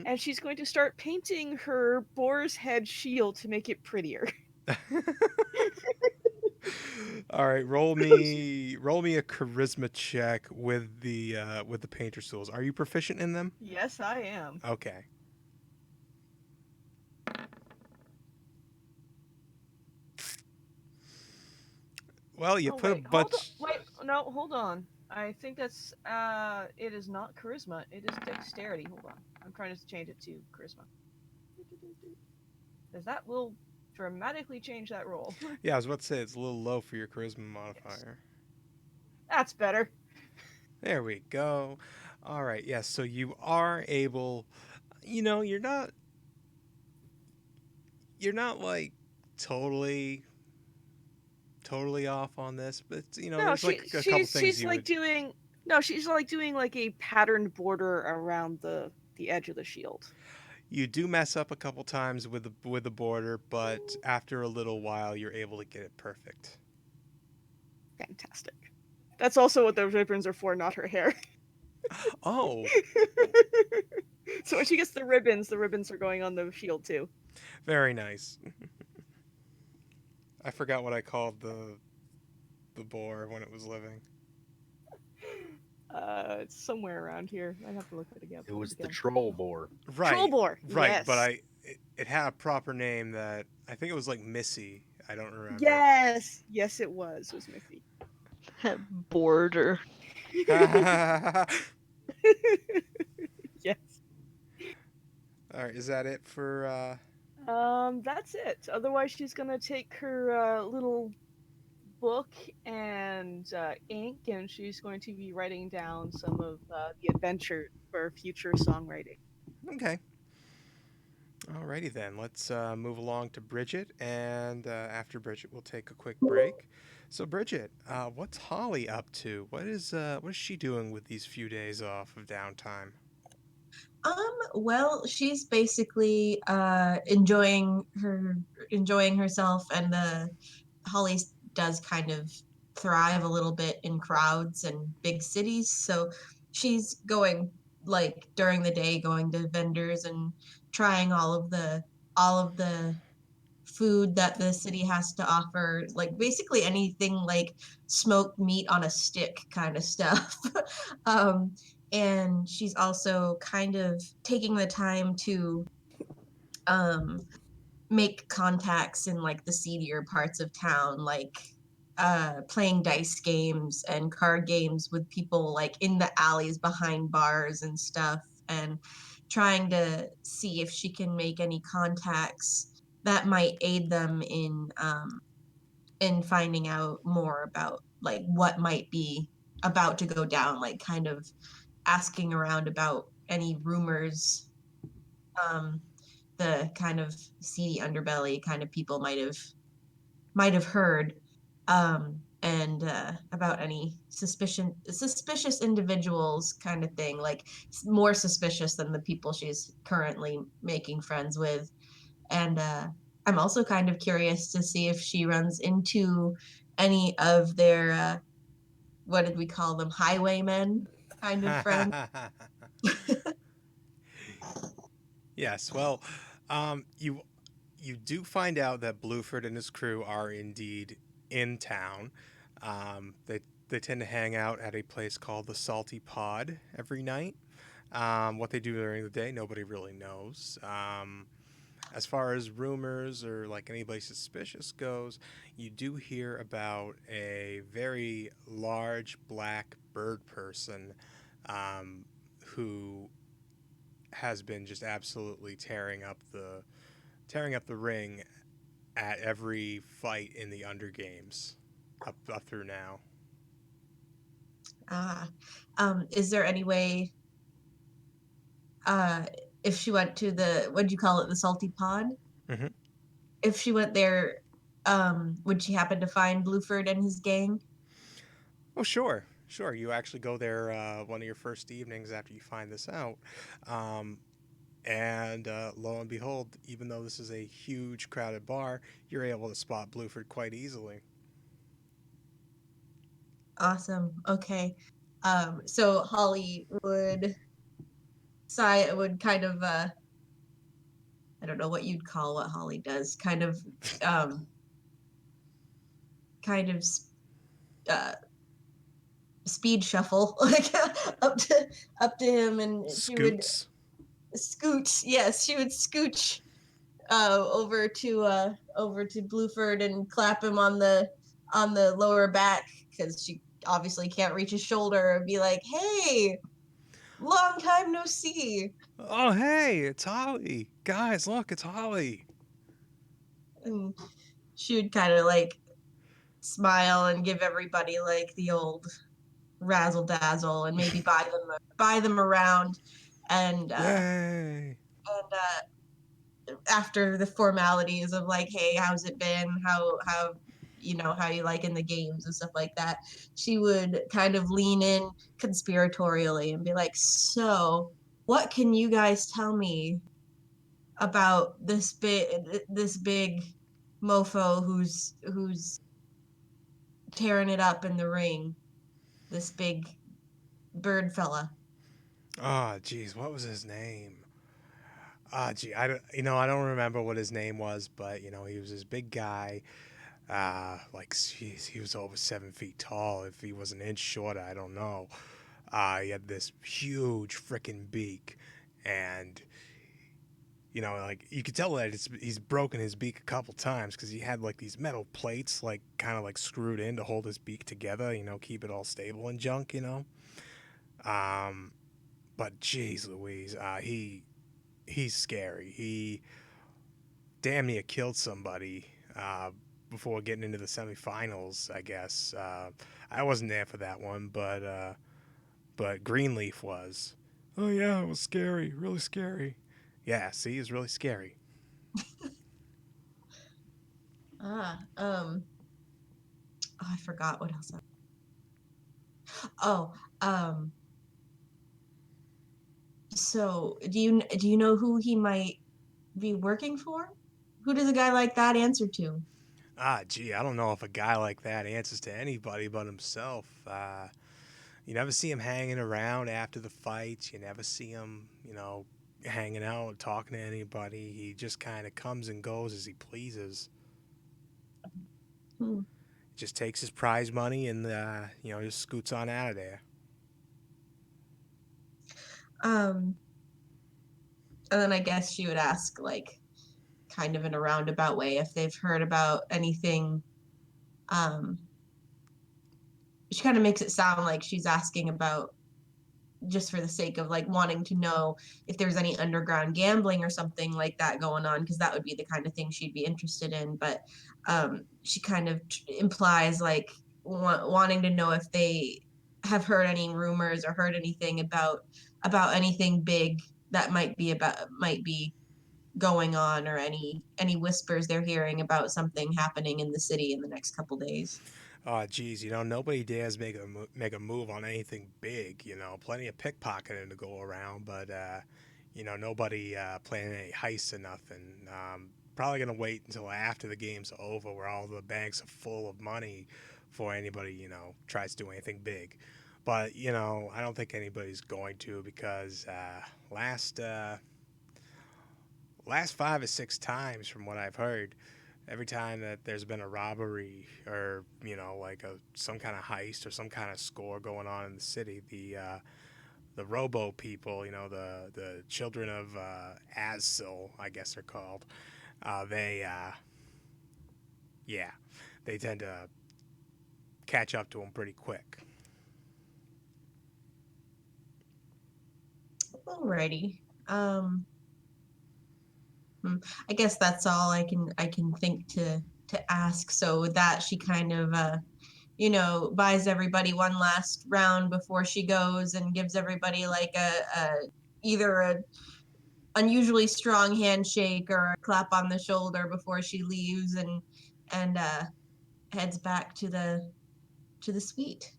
And she's going to start painting her boar's head shield to make it prettier. All right, roll me a charisma check with the painter tools. Are you proficient in them? Yes, I am. Okay. Well, you put a bunch. Hold on. I think that's it is not charisma. It is dexterity. Hold on. I'm trying to change it to charisma. Because that will dramatically change that roll. Yeah, I was about to say it's a little low for your charisma modifier. That's better. There we go. All right. Yes, so you are able, you're not like totally off on this, but there's like a couple things she's like doing she's like doing like a patterned border around the edge of the shield. You do mess up a couple times with the border, but after a little while you're able to get it perfect. Fantastic. That's also what those ribbons are for, not her hair. Oh. So when she gets the ribbons are going on the shield too. Very nice. I forgot what I called the boar when it was living. It's somewhere around here. I have to look it up. It was the troll boar. Right. Troll boar. Right, Yes. but it had a proper name that I think it was like Missy I don't remember. Yes, yes, it was Miffy. Border. All Yes. right, is that it for? That's it. Otherwise, she's gonna take her little book and ink, and she's going to be writing down some of the adventures for future songwriting. Okay. Alrighty then. Let's move along to Bridget, and after Bridget, we'll take a quick break. So, Bridget, what's Holly up to? What is she doing with these few days off of downtime? Well, she's basically enjoying herself, and the Holly does kind of thrive a little bit in crowds and big cities, so she's going like during the day going to vendors and trying all of the food that the city has to offer, like basically anything like smoked meat on a stick kind of stuff. um, and she's also kind of taking the time to um, make contacts in like the seedier parts of town, like playing dice games and card games with people like in the alleys behind bars and stuff, and trying to see if she can make any contacts that might aid them in finding out more about like what might be about to go down, like kind of asking around about any rumors, um, the kind of seedy underbelly kind of people might have heard, and about any suspicious individuals kind of thing, like more suspicious than the people she's currently making friends with. And I'm also kind of curious to see if she runs into any of their what did we call them, highwaymen kind of friends. Yes. Well, you do find out that Bluford and his crew are indeed in town. They tend to hang out at a place called the Salty Pod every night. What they do during the day, nobody really knows. As far as rumors or like anybody suspicious goes, you do hear about a very large black bird person who has been just absolutely tearing up the ring at every fight in the undergames up through now. Ah, is there any way, uh, if she went to the, what'd you call it, the Salty Pod? Hmm. If she went there, would she happen to find Bluford and his gang? Oh, sure, sure. You actually go there one of your first evenings after you find this out, um, and lo and behold, even though this is a huge crowded bar, you're able to spot Bluford quite easily. Awesome. Okay. So Holly would kind of I don't know what you'd call what Holly does, um kind of uh speed shuffle like up to up to him, and she would Scoots. scoot. Yes, she would scooch over to Bluford and clap him on the lower back, because she obviously can't reach his shoulder, and be like, "Hey, long time no see." Oh, hey, it's Holly. Guys, look, it's Holly. And she would kind of like smile and give everybody like the old razzle dazzle, and maybe buy them around, and Yay. after the formalities of like, hey, how's it been, how how you like in the games and stuff like that, she would kind of lean in conspiratorially and be like, so what can you guys tell me about this big mofo who's tearing it up in the ring, this big bird fella. Oh, geez, what was his name? Ah, gee, I don't remember what his name was, but he was this big guy. Like, jeez, he was over 7 feet tall. If he was an inch shorter, I don't know. He had this huge freaking beak, and You know, like you could tell that he's broken his beak a couple times because he had like these metal plates, like kind of like screwed in to hold his beak together. You know, keep it all stable and junk. You know, um, but geez, Louise, he's scary. He damn near killed somebody before getting into the semifinals. I guess I wasn't there for that one, but Greenleaf was. Oh yeah, it was scary, really scary. Yeah, see, it's really scary. Oh, I forgot what else. Oh, um, so do you know who he might be working for? Who does a guy like that answer to? Gee, I don't know if a guy like that answers to anybody but himself. You never see him hanging around after the fights. You never see him, hanging out, talking to anybody. He just kind of comes and goes as he pleases. Hmm. Just takes his prize money and, just scoots on out of there. Um, and then I guess she would ask, like, kind of in a roundabout way, if they've heard about anything. Um, she kind of makes it sound like she's asking about, just for the sake of like wanting to know if there's any underground gambling or something like that going on, because that would be the kind of thing she'd be interested in. But she kind of implies like wanting to know if they have heard any rumors or heard anything about anything big that might be going on, or any whispers they're hearing about something happening in the city in the next couple days. Oh, geez, nobody dares make a move on anything big. Plenty of pickpocketing to go around, but nobody planning any heists or nothing. Probably gonna wait until after the game's over, where all the banks are full of money, before anybody tries to do anything big. But I don't think anybody's going to, because last 5 or 6 times, from what I've heard, every time that there's been a robbery, or like some kind of heist or some kind of score going on in the city, the Robo people, the children of Azsil, I guess they're called. They yeah, they tend to catch up to them pretty quick. Alrighty. um I guess that's all I can think to ask. So with that, she kind of buys everybody one last round before she goes, and gives everybody like a either a unusually strong handshake or a clap on the shoulder before she leaves, and heads back to the suite,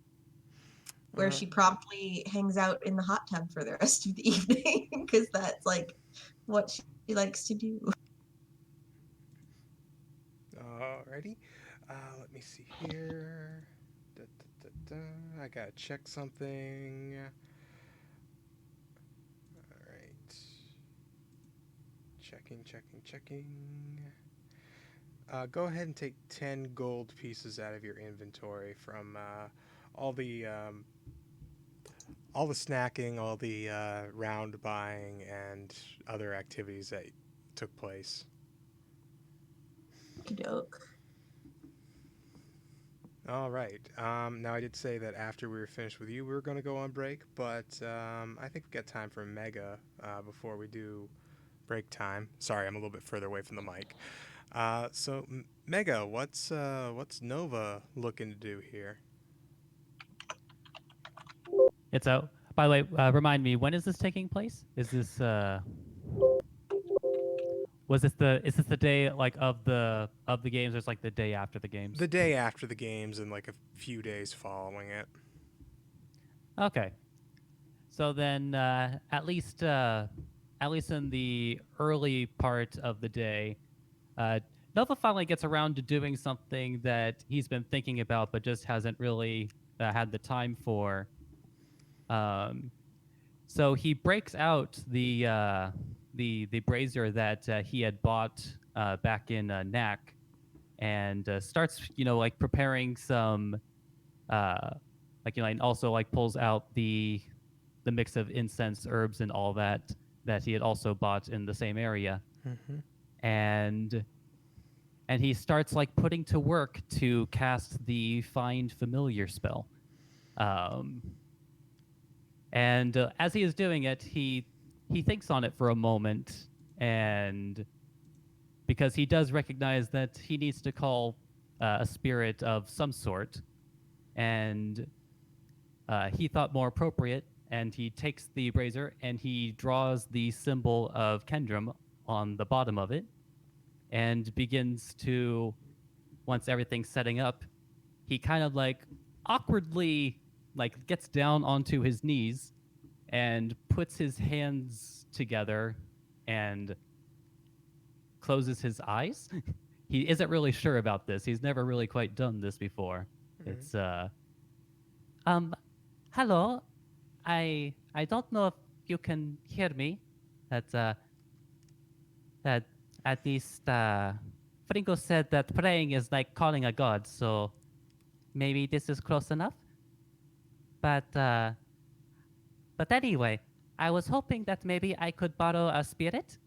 where Uh, she promptly hangs out in the hot tub for the rest of the evening, because that's like what she likes to do. Alrighty. Let me see here. Da, da, da, da. I gotta check something. Alright. Checking. Go ahead and take 10 gold pieces out of your inventory from all the um, all the snacking, all the round buying, and other activities that took place. Doke. All right. Now, I did say that after we were finished with you, we were going to go on break, but I think we got time for Mega before we do break time. Sorry, I'm a little bit further away from the mic. So, Mega, what's Nova looking to do here? It's out. By the way, remind me, when is this taking place? Is this is this the day like of the games, or it's like the day after the games? The day after the games, and like a few days following it. Okay. So then at least in the early part of the day, Nova finally gets around to doing something that he's been thinking about but just hasn't really had the time for. Um, so he breaks out the brazier that he had bought back in Knack, and starts like preparing some and also like pulls out the mix of incense, herbs, and all that, that he had also bought in the same area, Mm-hmm. and he starts like putting to work to cast the Find Familiar spell. Um, and as he is doing it, he thinks on it for a moment, and because he does recognize that he needs to call a spirit of some sort, and he thought more appropriate, and he takes the brazier and he draws the symbol of Kendrum on the bottom of it, and begins to, once everything's setting up, he kind of like awkwardly like gets down onto his knees and puts his hands together and closes his eyes. He isn't really sure about this. He's never really quite done this before. It's um hello. I don't know if you can hear me. That at least Fringo said that praying is like calling a god, so maybe this is close enough. But anyway, I was hoping that maybe I could borrow a spirit.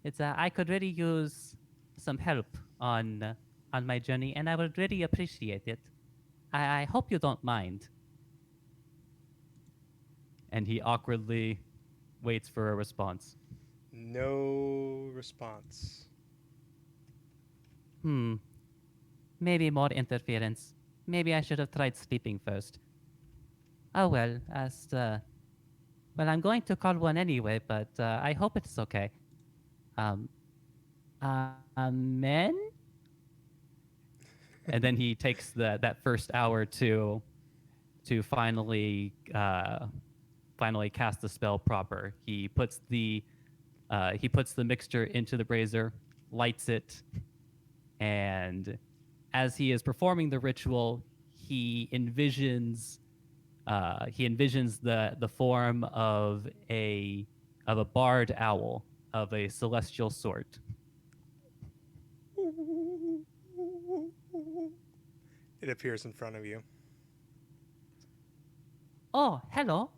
It's I could really use some help on my journey, and I would really appreciate it. I hope you don't mind. And he awkwardly waits for a response. No response. Maybe more interference. Maybe I should have tried sleeping first. Oh well, well, I'm going to call one anyway, but I hope it's okay. Um, Amen. And then he takes that first hour to finally finally cast the spell proper. He puts the mixture into the brazier, lights it, and as he is performing the ritual, he envisions the form of a barred owl of a celestial sort. It appears in front of you. Oh, hello.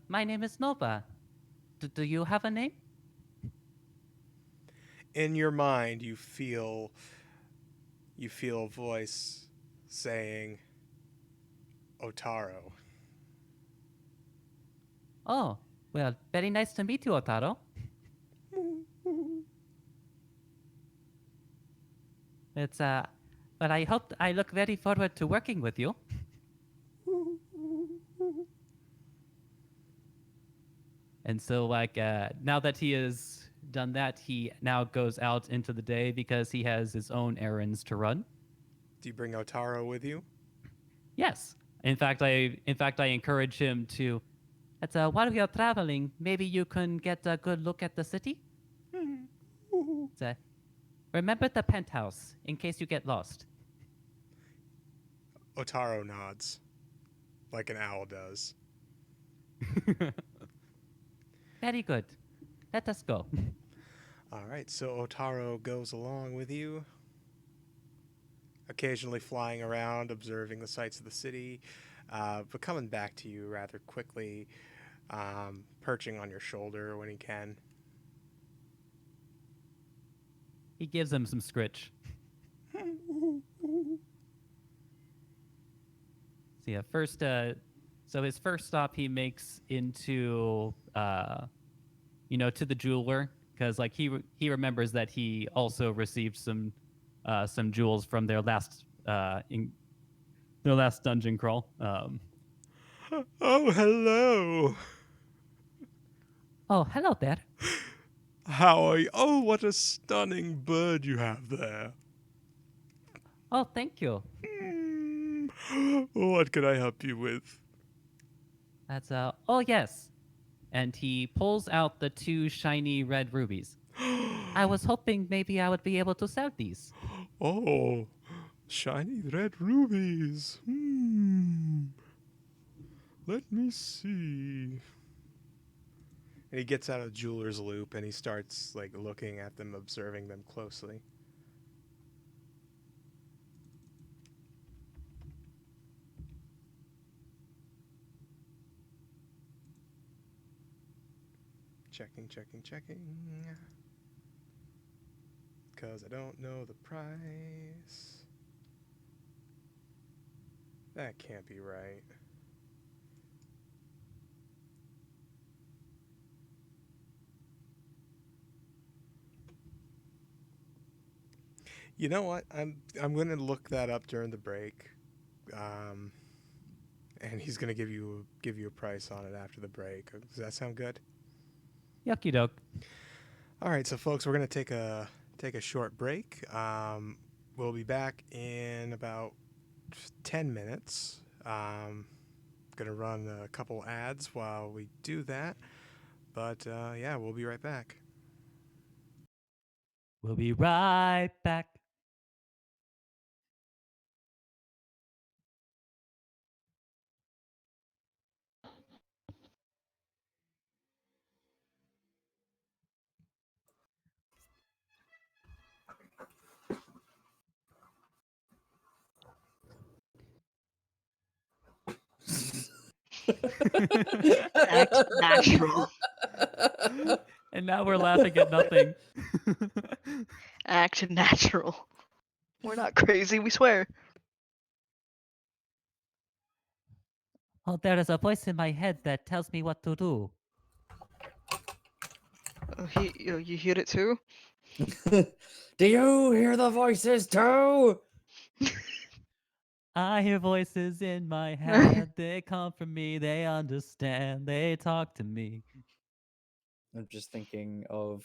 My name is Nova. Do you have a name? In your mind, you feel a voice saying, Otaro. Oh, well, very nice to meet you, Otaro. It's but I look very forward to working with you. And so, like, now that he has done that, he now goes out into the day because he has his own errands to run. Do you bring Otaro with you? Yes. In fact, I encourage him to. It's while we are traveling, maybe you can get a good look at the city. It's, remember the penthouse in case you get lost. Otaro nods, like an owl does. Very good. Let us go. All right, so Otaro goes along with you, occasionally flying around, observing the sights of the city, but coming back to you rather quickly, perching on your shoulder when he can. He gives him some scritch. So yeah, first, so his first stop he makes into, to the jeweler, because like he remembers that he also received some jewels from their last dungeon crawl. Oh, hello. Oh, hello there. How are you? Oh, what a stunning bird you have there. Oh, thank you. What can I help you with? That's oh yes. And he pulls out the 2 shiny red rubies. I was hoping maybe I would be able to sell these. Oh, shiny red rubies. Let me see. And he gets out a jeweler's loop and he starts like looking at them, observing them closely. Checking. Because I don't know the price. That can't be right. You know what? I'm gonna look that up during the break, um, and he's gonna give you a price on it after the break. Does that sound good? Yucky doke. All right, so folks, we're gonna take a short break. We'll be back in about 10 minutes. Gonna run a couple ads while we do that, but yeah, we'll be right back. We'll be right back. Act natural. And now we're laughing at nothing. Act natural. We're not crazy, we swear. Oh, there is a voice in my head that tells me what to do. You hear it too? Do you hear the voices too? I hear voices in my head. They come from me. They understand. They talk to me. I'm just thinking of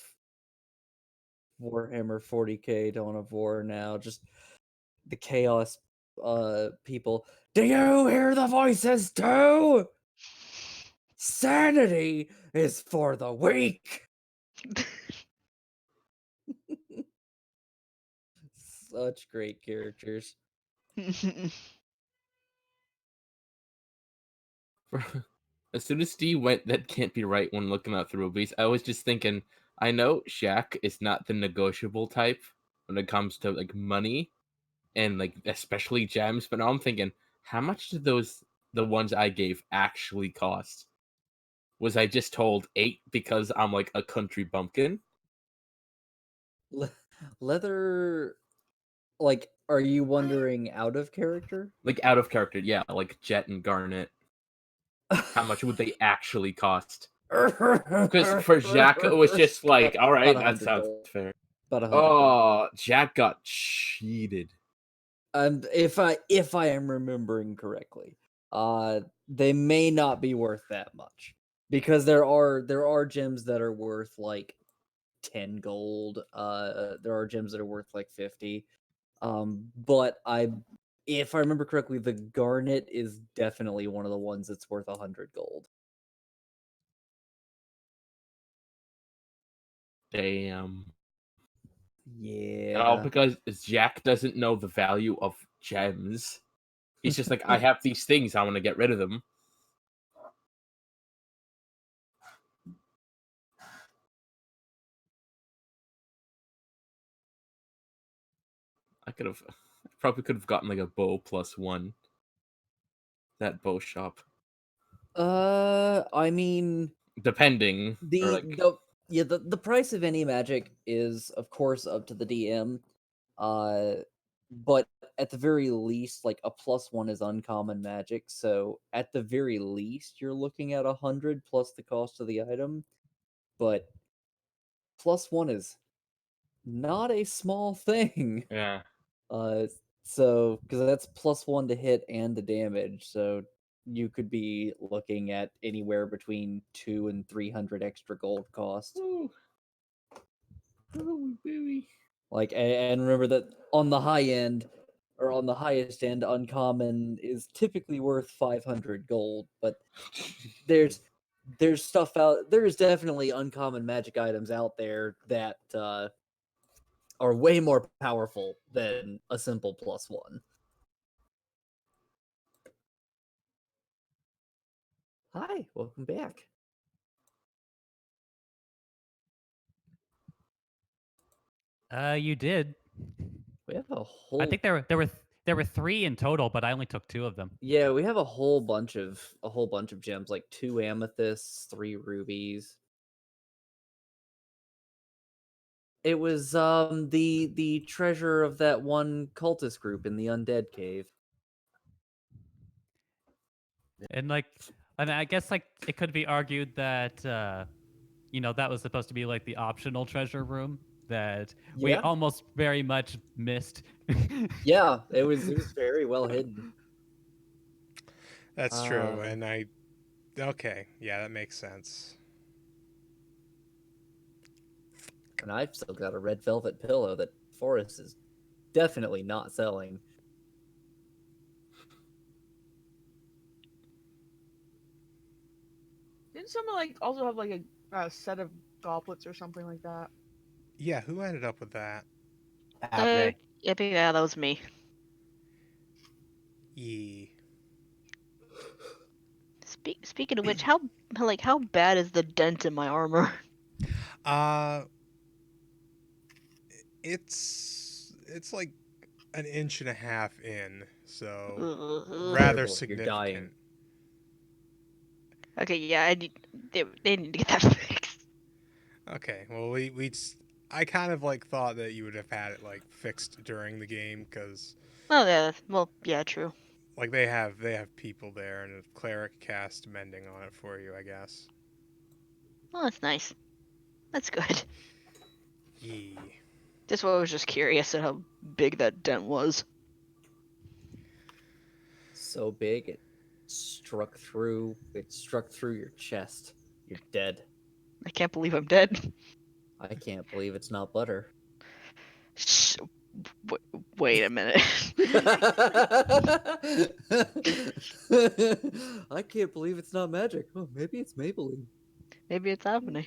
Warhammer 40k Dawn of War now. Just the chaos people. Do you hear the voices too? Sanity is for the weak. Such great characters. As soon as Steve went, that can't be right when looking at the movies, I was just thinking, I know Shaq is not the negotiable type when it comes to like money and like especially gems, but now I'm thinking, how much did the ones I gave actually cost? Was I just told 8 because I'm like a country bumpkin? Leather, like, are you wondering out of character? Like out of character, yeah, like Jet and Garnet. How much would they actually cost? Because for Jack, it was just like, all right, About that 100 sounds gold. fair. About 100 gold. Oh, Jack got cheated. If I am remembering correctly, they may not be worth that much because there are gems that are worth like 10 gold. There are gems that are worth like 50. But if I remember correctly, the Garnet is definitely one of the ones that's worth 100 gold. Damn. Yeah. And all because Jack doesn't know the value of gems. He's just like, I have these things, I want to get rid of them. I probably could have gotten like a bow +1. That bow shop. I mean, Depending. Or like, the price of any magic is of course up to the DM. But at the very least, like a +1 is uncommon magic, so at the very least you're looking at 100 plus the cost of the item. But +1 is not a small thing. yeah. So because that's +1 to hit and the damage, so you could be looking at anywhere between 2 and 300 extra gold cost. Ooh. Oh, baby. Like, and remember that on the high end, or on the highest end, uncommon is typically worth 500 gold. But there's stuff out. There's definitely uncommon magic items out there that are way more powerful than a simple +1. Hi, welcome back. You did. We have a whole. I think there were 3 in total, but I only took 2 of them. Yeah, we have a whole bunch of gems, like 2 amethysts, 3 rubies. It was the treasure of that one cultist group in the undead cave. And like, I mean, I guess like it could be argued that that was supposed to be like the optional treasure room that we Yeah, almost very much missed. yeah, it was very well hidden. That's true. And okay, yeah, that makes sense. And I've still got a red velvet pillow that Forrest is definitely not selling. Didn't someone like also have like a set of goblets or something like that? Yeah, who ended up with that? Avne. Yeah, that was me. Yee. Speaking of which, how bad is the dent in my armor? Uh, it's like an inch and a half in, so rather Terrible, you're dying. significant. Okay, yeah, they need to get that fixed. Okay, well I kind of like thought that you would have had it like fixed during the game because Oh yeah, well yeah, true. like they have people there and a cleric cast mending on it for you, I guess. Well, that's nice. That's good. Yee. Just I was just curious at how big that dent was. So big it struck through your chest. You're dead. I can't believe I'm dead. I can't believe it's not butter. Shh, wait a minute. I can't believe it's not magic. Oh, maybe it's Maybelline. Maybe it's happening.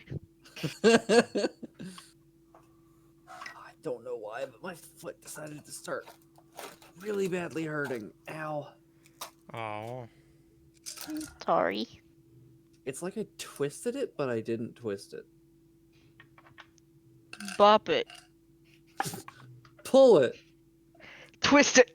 I don't know why, but my foot decided to start really badly hurting. Ow. Oh. Sorry. It's like I twisted it, but I didn't twist it. Bop it. Pull it. Twist it.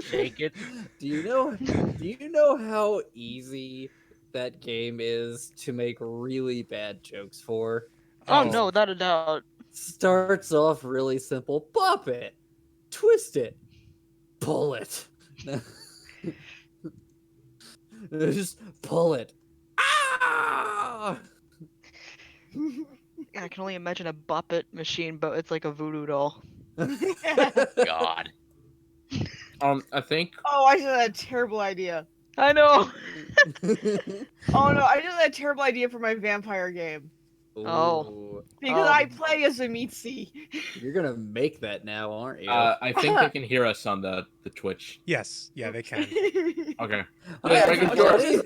Shake it. Do you know how easy that game is to make really bad jokes for? Oh no, without a doubt. Starts off really simple. Pop it. Twist it. Pull it. Just pull it. Ah! I can only imagine a bop it machine, but it's like a voodoo doll. God. I think Oh, I just had a terrible idea. I know. Oh no, I just had a terrible idea for my vampire game. Oh. Ooh. Because I play as a Mitzi. You're gonna make that now, aren't you? I think they can hear us on the Twitch. Yes, yeah, they can. Okay. Yeah, Just making okay. sure,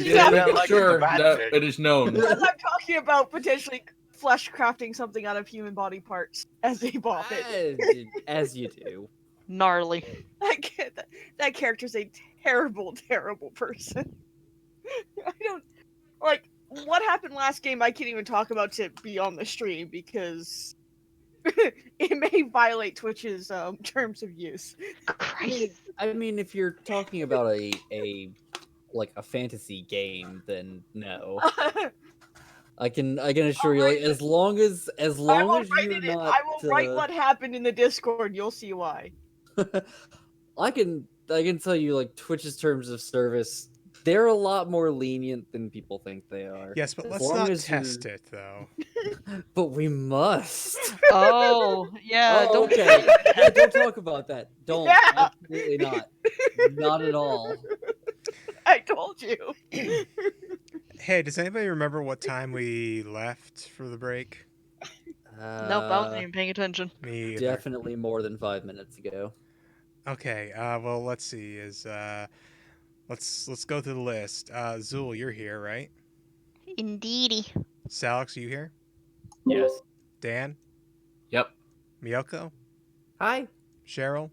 Yeah, making sure that it is known. Because I'm talking about potentially flesh crafting something out of human body parts as a bop it. As you do. Gnarly. That character's a terrible, terrible person. I don't like what happened last game. I can't even talk about to be on the stream because it may violate Twitch's terms of use. Christ. I mean, if you're talking about a fantasy game, then no. I can assure you, like, as long as you're not. I will write what happened in the Discord. You'll see why. I can tell you, like, Twitch's terms of service, they're a lot more lenient than people think they are. Yes, but As let's long not as test it though. But we must. Oh, yeah, Oh, don't okay. Don't talk about that. Don't. Yeah. Absolutely not. Not at all. I told you. Hey, does anybody remember what time we left for the break? Nope, I wasn't even paying attention. Me either. Definitely more than 5 minutes ago. Okay, well, let's see. Let's go through the list. Zool, you're here, right? Indeedy. Salix, you here? Yes. Dan? Yep. Miyoko? Hi. Cheryl?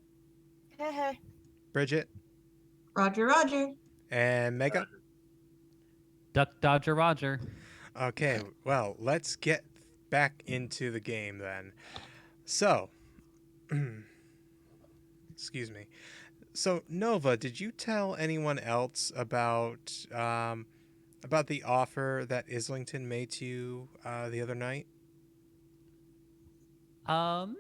Heh. Bridget? Roger, Roger. And Mega? Duck Dodger Roger. Okay, well, let's get back into the game then. So, excuse me. So, Nova, did you tell anyone else about About the offer that Islington made to you the other night? Um,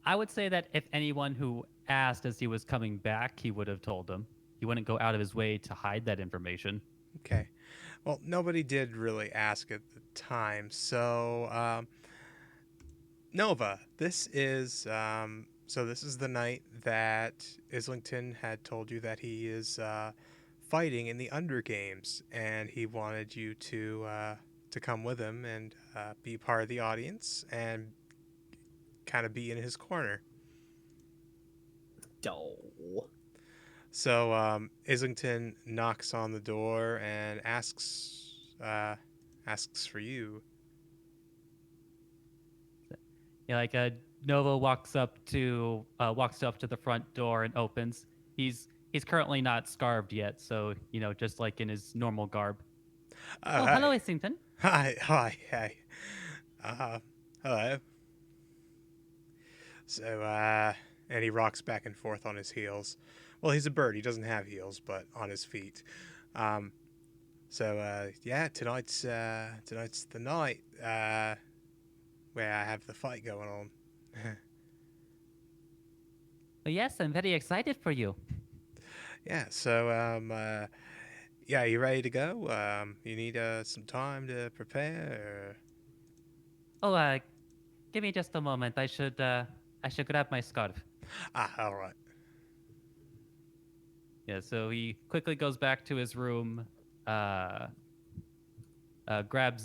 I would say that if anyone who asked as he was coming back, he would have told them. He wouldn't go out of his way to hide that information. Okay. Well, nobody did really ask at the time. So, Nova, this is the night that Islington had told you that he is fighting in the Undergames, and he wanted you to come with him and be part of the audience and kind of be in his corner. Oh. So Islington knocks on the door and asks for you. Yeah, like Nova walks up to the front door and opens. He's currently not scarved yet, so just like in his normal garb. Oh, Oh, hi. hello, Islington. Hi. Uh, hello. So, and he rocks back and forth on his heels. Well, he's a bird. He doesn't have heels, but on his feet. Um, yeah, tonight's the night where I have the fight going on. Well, yes, I'm very excited for you. Yeah. So, yeah, you ready to go? You need some time to prepare. Oh, give me just a moment. I should grab my scarf. All right. Yeah, so he quickly goes back to his room, uh, grabs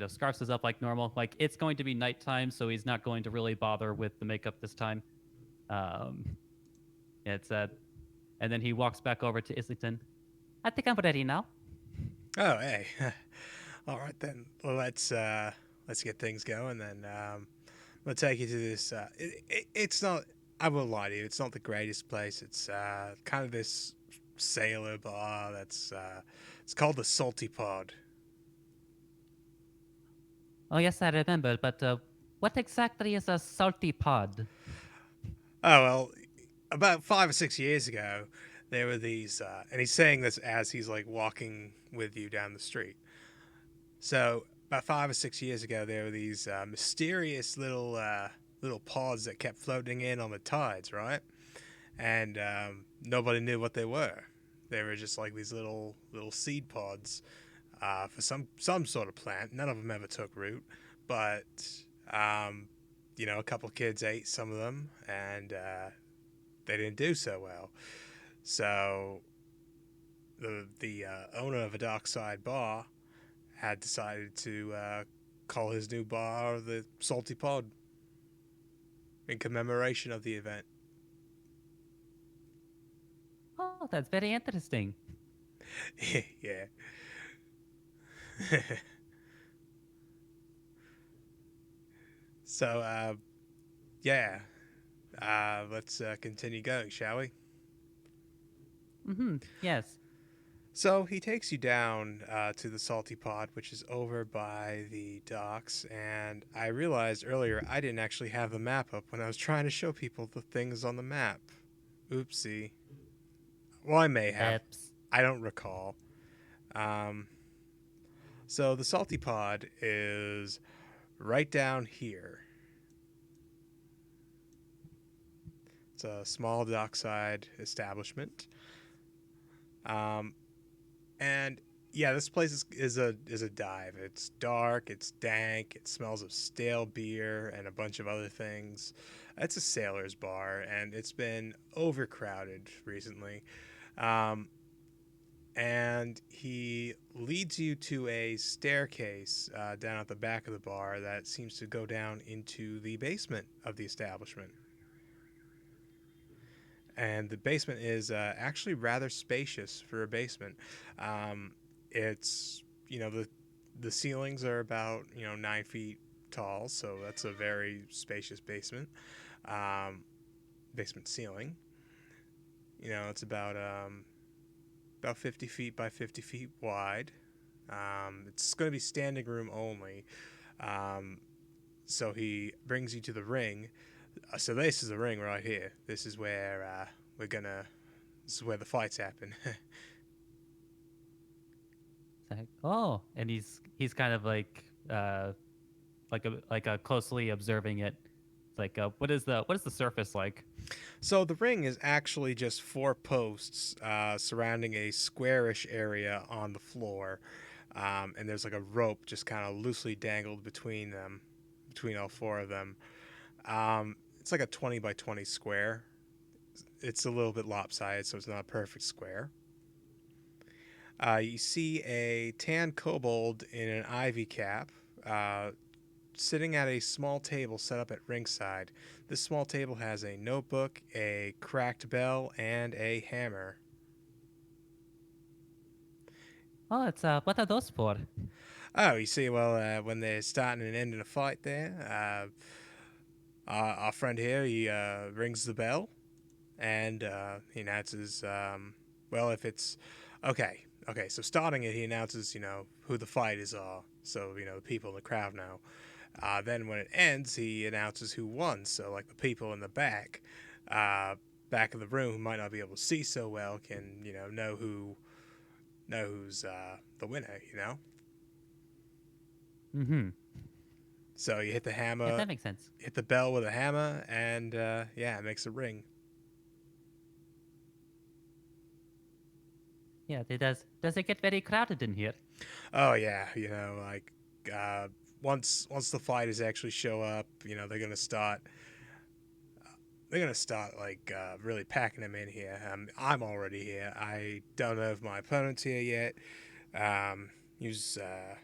scarfs us up like normal. Like it's going to be nighttime, so he's not going to really bother with the makeup this time. Um, yeah, it's and then he walks back over to Islington. I think I'm ready now. Oh, hey. All right then. Well, let's get things going then. I'll take you to this. It's not. I won't lie to you. It's not the greatest place. It's kind of this sailor bar. It's called the Salty Pod. Oh yes, I remember. But what exactly is a salty pod? Oh well, about 5 or 6 years ago, there were these, and he's saying this as he's like walking with you down the street. So about 5 or 6 years ago, there were these mysterious little pods that kept floating in on the tides, right? And nobody knew what they were. They were just like these little seed pods for some sort of plant. None of them ever took root, but um, a couple kids ate some of them, and they didn't do so well. So the owner of a dockside bar had decided to call his new bar the Salty Pod in commemoration of the event. Oh, that's very interesting. Yeah. So, yeah. Let's continue going, shall we? Mm-hmm. Yes. So he takes you down to the Salty Pod, which is over by the docks. And I realized earlier I didn't actually have the map up when I was trying to show people the things on the map. Oopsie. Well, I may have. Eps. I don't recall. Um, so the Salty Pod is right down here. It's a small dockside establishment. Um, and yeah, this place is a dive. It's dark, it's dank, it smells of stale beer and a bunch of other things. It's a sailor's bar, and it's been overcrowded recently. Um, and he leads you to a staircase down at the back of the bar that seems to go down into the basement of the establishment. And the basement is actually rather spacious for a basement. It's the ceilings are about 9 feet tall, so that's a very spacious basement. Um, Basement ceiling. It's about 50 feet by 50 feet wide. It's going to be standing room only. Um, so he brings you to the ring. So this is the ring right here. This is where we're gonna This is where the fights happen. It's like, oh, and he's kind of like a closely observing it. It's like, what is the surface like? So the ring is actually just four posts surrounding a squarish area on the floor, and there's like a rope just kind of loosely dangled between them, between all four of them. It's like a 20 by 20 square. It's a little bit lopsided, so it's not a perfect square. You see a tan kobold in an ivy cap, uh, sitting at a small table set up at ringside. This small table has a notebook, a cracked bell, and a hammer. Oh, it's what are those for? Oh, you see, well, when they're starting and ending a fight there, our friend here, he rings the bell, and he announces, well, if it's okay, so starting it, he announces, who the fighters are, so the people in the crowd know. Then when it ends, he announces who won, so like the people in the uh, back of the room who might not be able to see so well can know who's the winner. Mm-hmm. So you hit the Yeah, hammer, that makes sense. hit the bell with a hammer, and yeah, it makes a ring. Yeah, it does. Does it get very crowded in here? Oh yeah, like uh, once the fighters actually show up, they're gonna start like really packing them in here. I'm already here. I don't know if my opponent's here yet. Um, he's uh,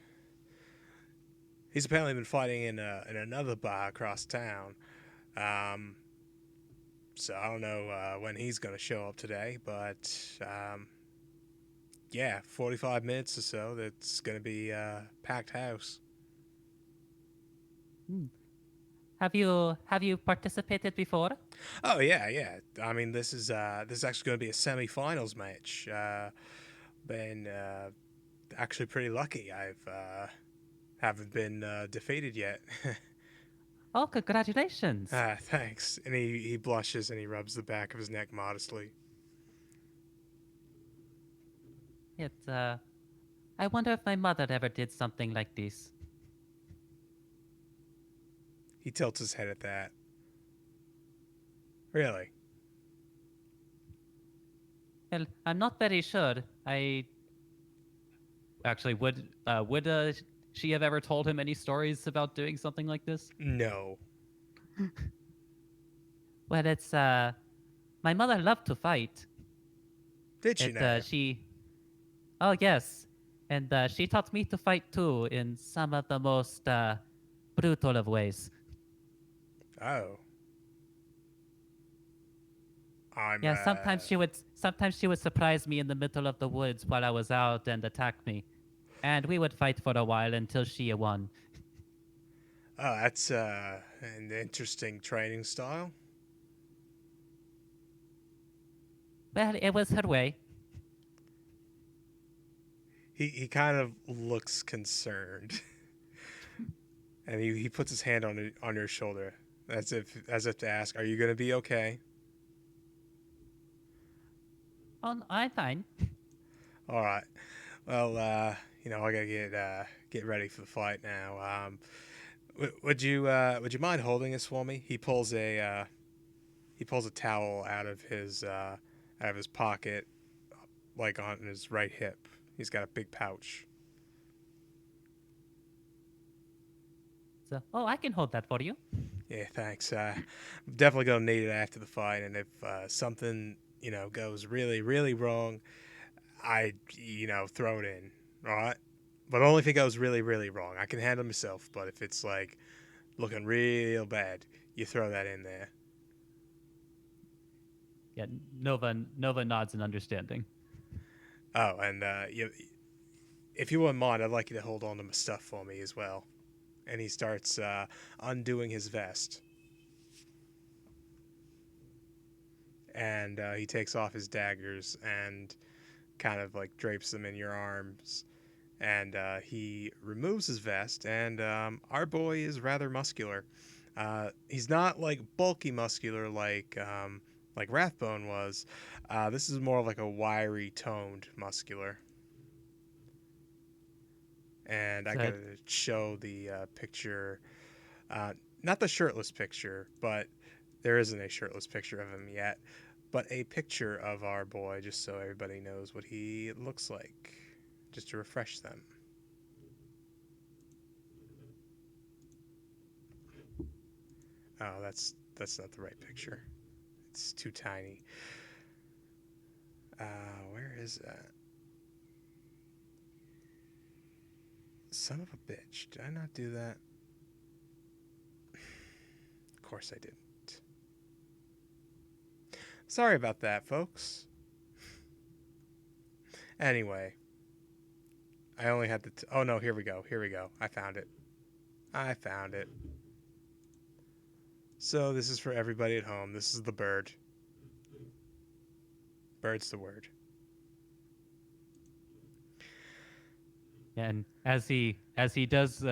he's apparently been fighting in another bar across town. Um, so I don't know when he's gonna show up today, but yeah, 45 minutes or so. That's gonna be packed house. Hmm. Have you participated before? Oh yeah, yeah. I mean, this is actually going to be a semi-finals match. Been actually pretty lucky. I've haven't been defeated yet. Oh, congratulations! Thanks. And he blushes and he rubs the back of his neck modestly. It's I wonder if my mother ever did something like this. He tilts his head at that. Really? Well, I'm not very sure. I actually would she have ever told him any stories about doing something like this? No. Well, it's my mother loved to fight. Did you know? She Oh yes, and she taught me to fight too in some of the most brutal of ways. Oh. I'm Yeah, sometimes she would surprise me in the middle of the woods while I was out and attack me, and we would fight for a while until she won. Oh, that's an interesting training style. Well, it was her way. He kind of looks concerned. And he puts his hand on your shoulder, as if to ask, "Are you gonna be okay?" Oh, I'm fine. All right. Well, I gotta get ready for the fight now. Would you mind holding this for me? He pulls a towel out of his pocket, like on his right hip. He's got a big pouch. So, oh, I can hold that for you. Yeah, thanks. Definitely gonna need it after the fight, and if something goes really really wrong, I throw it in. All right, but only if it goes really really wrong. I can handle myself, but if it's like looking real bad, you throw that in there. Yeah, Nova nods in understanding. Oh, and if you wouldn't mind, I'd like you to hold on to my stuff for me as well. And he starts undoing his vest, and he takes off his daggers and kind of like drapes them in your arms. And he removes his vest, and our boy is rather muscular. He's not like bulky muscular like like Rathbone was. This is more of like a wiry toned muscular. And I So, gotta show the picture, uh, not the shirtless picture, but there isn't a shirtless picture of him yet, but a picture of our boy, just so everybody knows what he looks like, just to refresh them. Oh, that's not the right picture. It's too tiny. Where is that? Son of a bitch! Did I not do that? Of course I didn't. Sorry about that, folks. Anyway, I only had the. Oh no, here we go. Here we go. I found it. I found it. So this is for everybody at home. This is the bird. Bird's the word. and as he does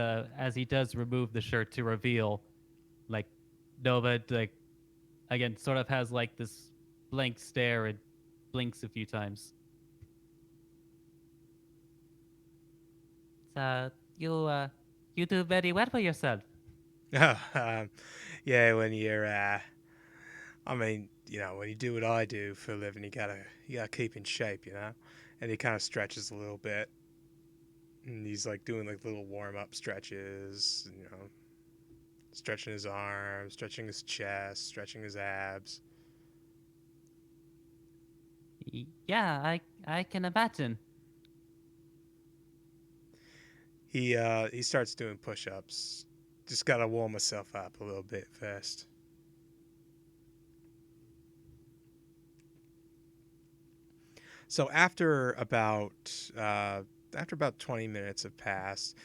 remove the shirt to reveal, like Nova like again sort of has like this blank stare and blinks a few times. So you do very well for yourself. um, yeah, when you're, I mean, when you do what I do for a living, you gotta keep in shape, And he kind of stretches a little bit, and he's like doing like little warm up stretches, stretching his arms, stretching his chest, stretching his abs. Yeah, I can imagine. He starts doing push-ups. Just gotta warm myself up a little bit first. So after about 20 minutes have passed,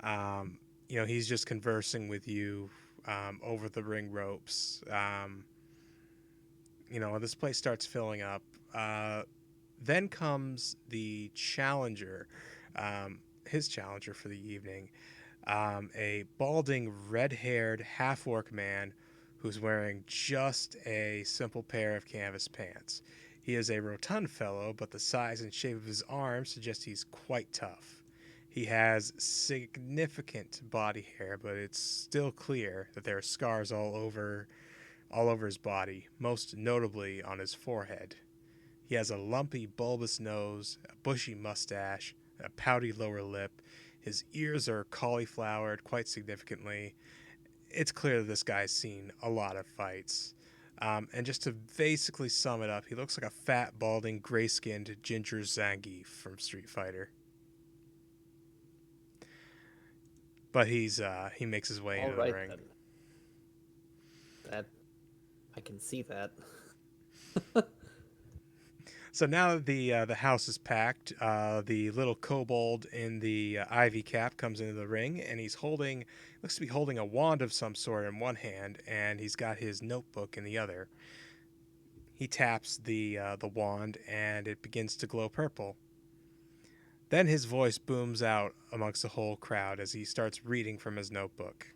um, he's just conversing with you over the ring ropes. This place starts filling up. Then comes the challenger, his challenger for the evening, a balding, red-haired half-orc man who's wearing just a simple pair of canvas pants. He is a rotund fellow, but the size and shape of his arms suggest he's quite tough. He has significant body hair, but it's still clear that there are scars all over his body, most notably on his forehead. He has a lumpy, bulbous nose, a bushy mustache, a pouty lower lip. His ears are cauliflowered quite significantly. It's clear that this guy's seen a lot of fights. And just to basically sum it up, he looks like a fat, balding, gray-skinned Ginger Zangief from Street Fighter. But he makes his way All into the right ring. then. That I can see that. So now that the house is packed, the little kobold in the ivy cap comes into the ring, and looks to be holding a wand of some sort in one hand, and he's got his notebook in the other. He taps the wand, and it begins to glow purple. Then his voice booms out amongst the whole crowd as he starts reading from his notebook.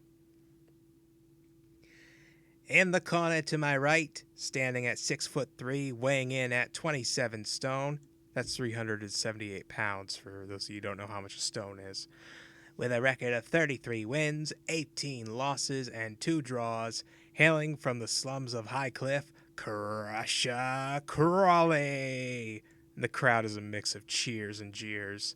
In the corner to my right, standing at 6'3", weighing in at 27 stone. That's 378 pounds for those of you who don't know how much a stone is. With a record of 33 wins, 18 losses, and 2 draws, hailing from the slums of Highcliffe, Crusher Crawley. And the crowd is a mix of cheers and jeers.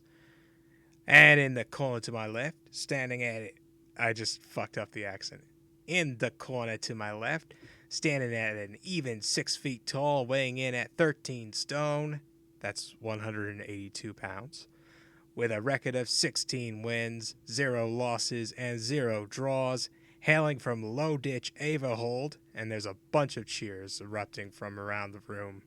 And in the corner to my left, standing at it, I just fucked up the accent. In the corner to my left, standing at an even 6 feet tall, weighing in at 13 stone. That's 182 pounds. With a record of 16 wins, 0 losses, and 0 draws, hailing from Low Ditch Averhold, and there's a bunch of cheers erupting from around the room.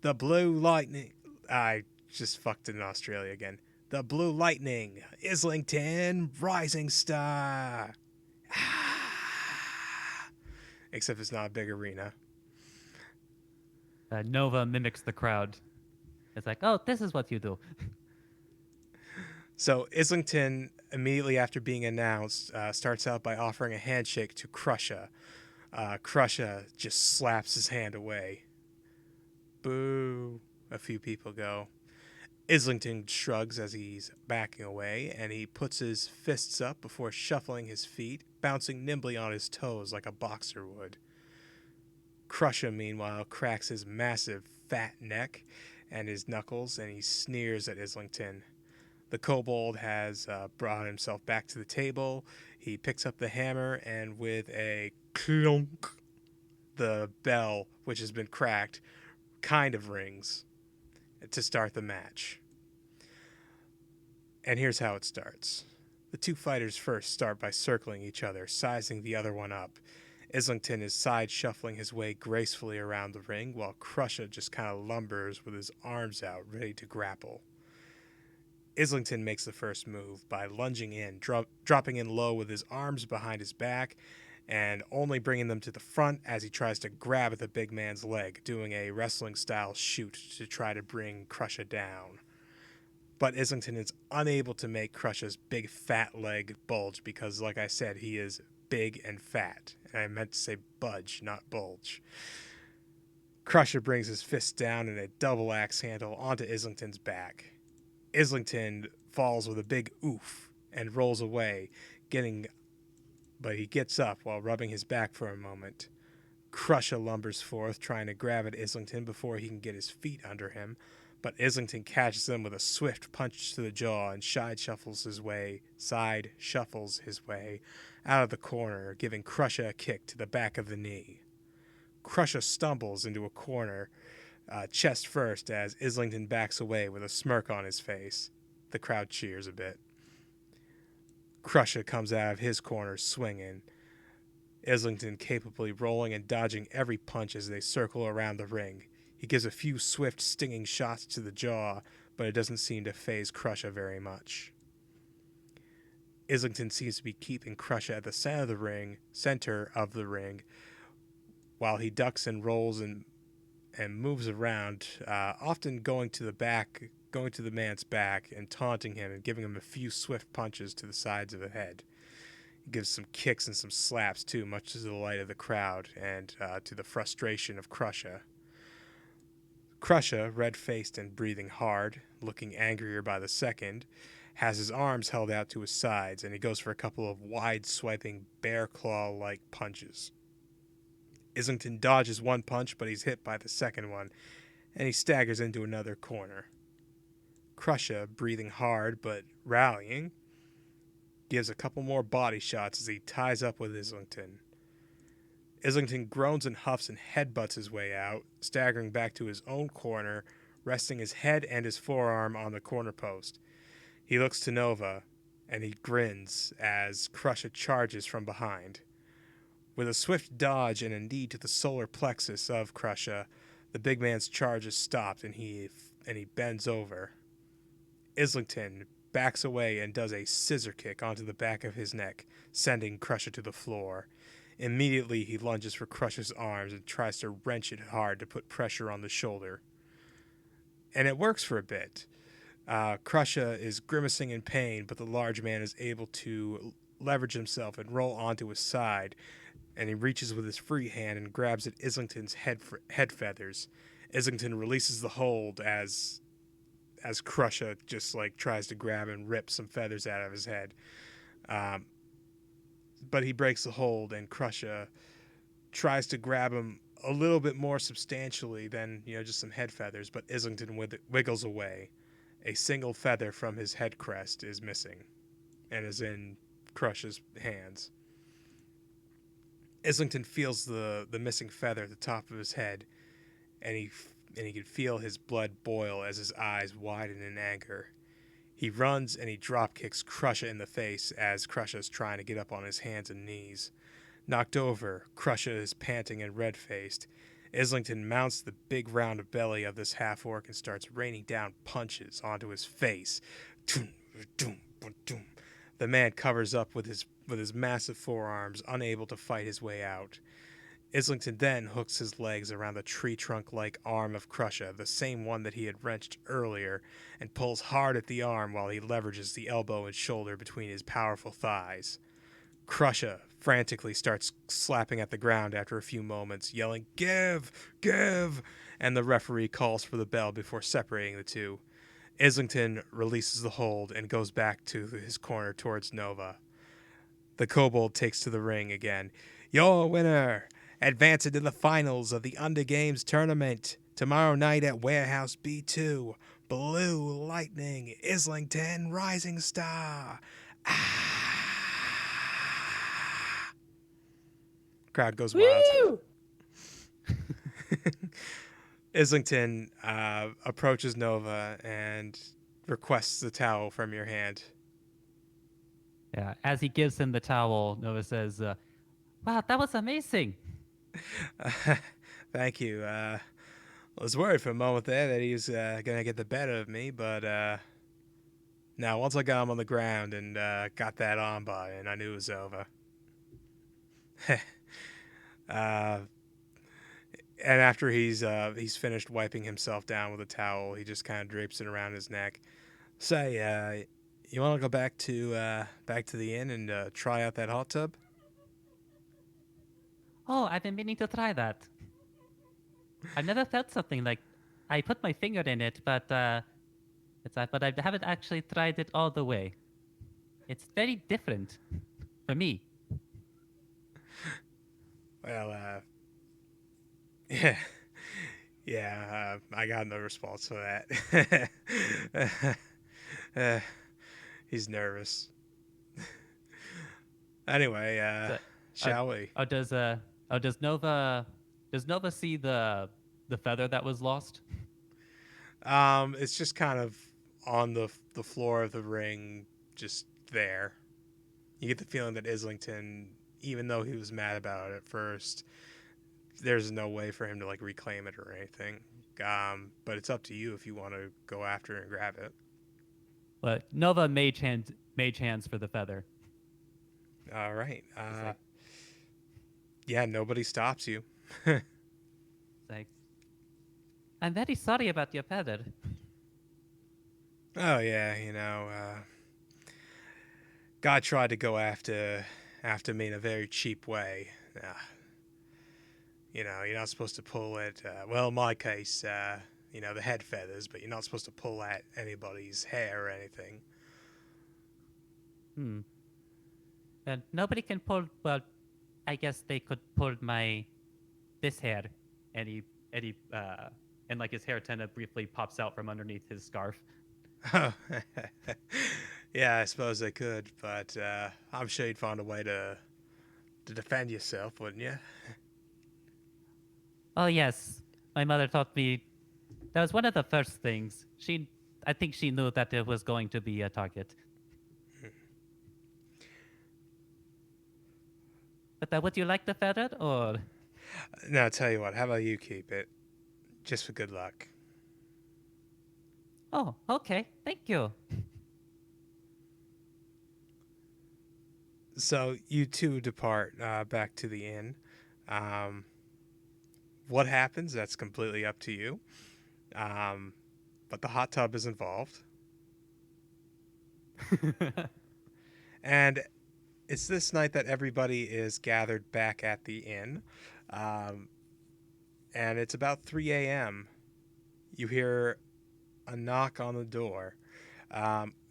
The Blue Lightning. I just fucked it in Australia again. The Blue Lightning, Islington, Rising Star. Except it's not a big arena. Nova mimics the crowd. It's like, oh, this is what you do. So Islington, immediately after being announced, starts out by offering a handshake to Crusher. Crusher just slaps his hand away. Boo, a few people go. Islington shrugs as he's backing away, and he puts his fists up before shuffling his feet, bouncing nimbly on his toes like a boxer would. Crusher, meanwhile, cracks his massive, fat neck and his knuckles, and he sneers at Islington. The kobold has brought himself back to the table. He picks up the hammer, and with a clunk, the bell, which has been cracked, kind of rings to start the match. And here's how it starts. The two fighters first start by circling each other, sizing the other one up. Islington is side shuffling his way gracefully around the ring, while Crusher just kind of lumbers with his arms out, ready to grapple. Islington makes the first move by lunging in, dropping in low with his arms behind his back, and only bringing them to the front as he tries to grab at the big man's leg, doing a wrestling-style shoot to try to bring Crusher down. But Islington is unable to make Crusher's big fat leg bulge because, like I said, he is big and fat. And I meant to say budge, not bulge. Crusher brings his fist down in a double axe handle onto Islington's back. Islington falls with a big oof and rolls away, but he gets up while rubbing his back for a moment. Crusher lumbers forth, trying to grab at Islington before he can get his feet under him, but Islington catches him with a swift punch to the jaw and side shuffles his way out of the corner, giving Crusher a kick to the back of the knee. Crusher stumbles into a corner, chest first, as Islington backs away with a smirk on his face. The crowd cheers a bit. Crusher comes out of his corner swinging, Islington capably rolling and dodging every punch as they circle around the ring. He gives a few swift, stinging shots to the jaw, but it doesn't seem to faze Crusher very much. Islington seems to be keeping Crusher at the center of the ring, while he ducks and rolls and moves around, often going to the man's back and taunting him and giving him a few swift punches to the sides of the head. He gives some kicks and some slaps too, much to the delight of the crowd and to the frustration of Crusher. Crusher, red-faced and breathing hard, looking angrier by the second, has his arms held out to his sides, and he goes for a couple of wide-swiping, bear-claw-like punches. Islington dodges one punch, but he's hit by the second one, and he staggers into another corner. Crusher, breathing hard but rallying, gives a couple more body shots as he ties up with Islington. Islington groans and huffs and headbutts his way out, staggering back to his own corner, resting his head and his forearm on the corner post. He looks to Nova, and he grins as Crusher charges from behind. With a swift dodge and a knee to the solar plexus of Crusher, the big man's charge is stopped, and he bends over. Islington backs away and does a scissor kick onto the back of his neck, sending Crusher to the floor. Immediately, he lunges for Crusher's arms and tries to wrench it hard to put pressure on the shoulder. And it works for a bit. Crusher is grimacing in pain, but the large man is able to leverage himself and roll onto his side, and he reaches with his free hand and grabs at Islington's head feathers. Islington releases the hold as Crusher just tries to grab and rip some feathers out of his head. But he breaks the hold, and Crusher tries to grab him a little bit more substantially than just some head feathers, but Islington wiggles away. A single feather from his head crest is missing and is in Crusher's hands. Islington feels the missing feather at the top of his head, and he can feel his blood boil as his eyes widen in anger. He runs and he drop kicks Crusher in the face as Crusher is trying to get up on his hands and knees. Knocked over, Crusher is panting and red-faced. Islington mounts the big round belly of this half-orc and starts raining down punches onto his face. The man covers up with his massive forearms, unable to fight his way out. Islington then hooks his legs around the tree trunk-like arm of Crusher, the same one that he had wrenched earlier, and pulls hard at the arm while he leverages the elbow and shoulder between his powerful thighs. Crusher frantically starts slapping at the ground after a few moments, yelling, "Give! Give!" And the referee calls for the bell before separating the two. Islington releases the hold and goes back to his corner towards Nova. The kobold takes to the ring again. Your winner, advancing to the finals of the Under Games tournament tomorrow night at Warehouse B2. Blue Lightning, Islington Rising Star. Ah! Crowd goes wild. Woo! Islington approaches Nova and requests the towel from your hand. Yeah. As he gives him the towel, Nova says, "Wow, that was amazing." Thank you. I was worried for a moment there that he was going to get the better of me, but now once I got him on the ground and got that armbar in, I knew it was over. And after he's finished wiping himself down with a towel, he just kind of drapes it around his neck. Say, you want to go back to the inn and try out that hot tub? Oh, I've been meaning to try that. I've never felt something like. I put my finger in it, but I haven't actually tried it all the way. It's very different for me. Well, yeah, yeah. I got no response for that. He's nervous. Anyway, shall we? Does Nova see the feather that was lost? It's just kind of on the floor of the ring, just there. You get the feeling that Islington, even though he was mad about it at first, there's no way for him to like reclaim it or anything. But it's up to you if you want to go after it and grab it. But Nova mage hands for the feather. All right. like- Yeah, nobody stops you. It's like, I'm very sorry about your feather. Oh yeah, God tried to go after me in a very cheap way. You're not supposed to pull at. Well, in my case, the head feathers, but you're not supposed to pull at anybody's hair or anything. And nobody can pull. Well, I guess they could pull this hair, and like his hair kind of briefly pops out from underneath his scarf. Oh, yeah, I suppose they could, but I'm sure you'd find a way to defend yourself, wouldn't you? Oh yes, my mother taught me. That was one of the first things. I think she knew that it was going to be a target. But would you like the feather, or? No, tell you what. How about you keep it, just for good luck? Oh, okay. Thank you. So you two depart back to the inn. What happens? That's completely up to you. But the hot tub is involved. And it's this night that everybody is gathered back at the inn. And it's about 3 a.m. You hear a knock on the door.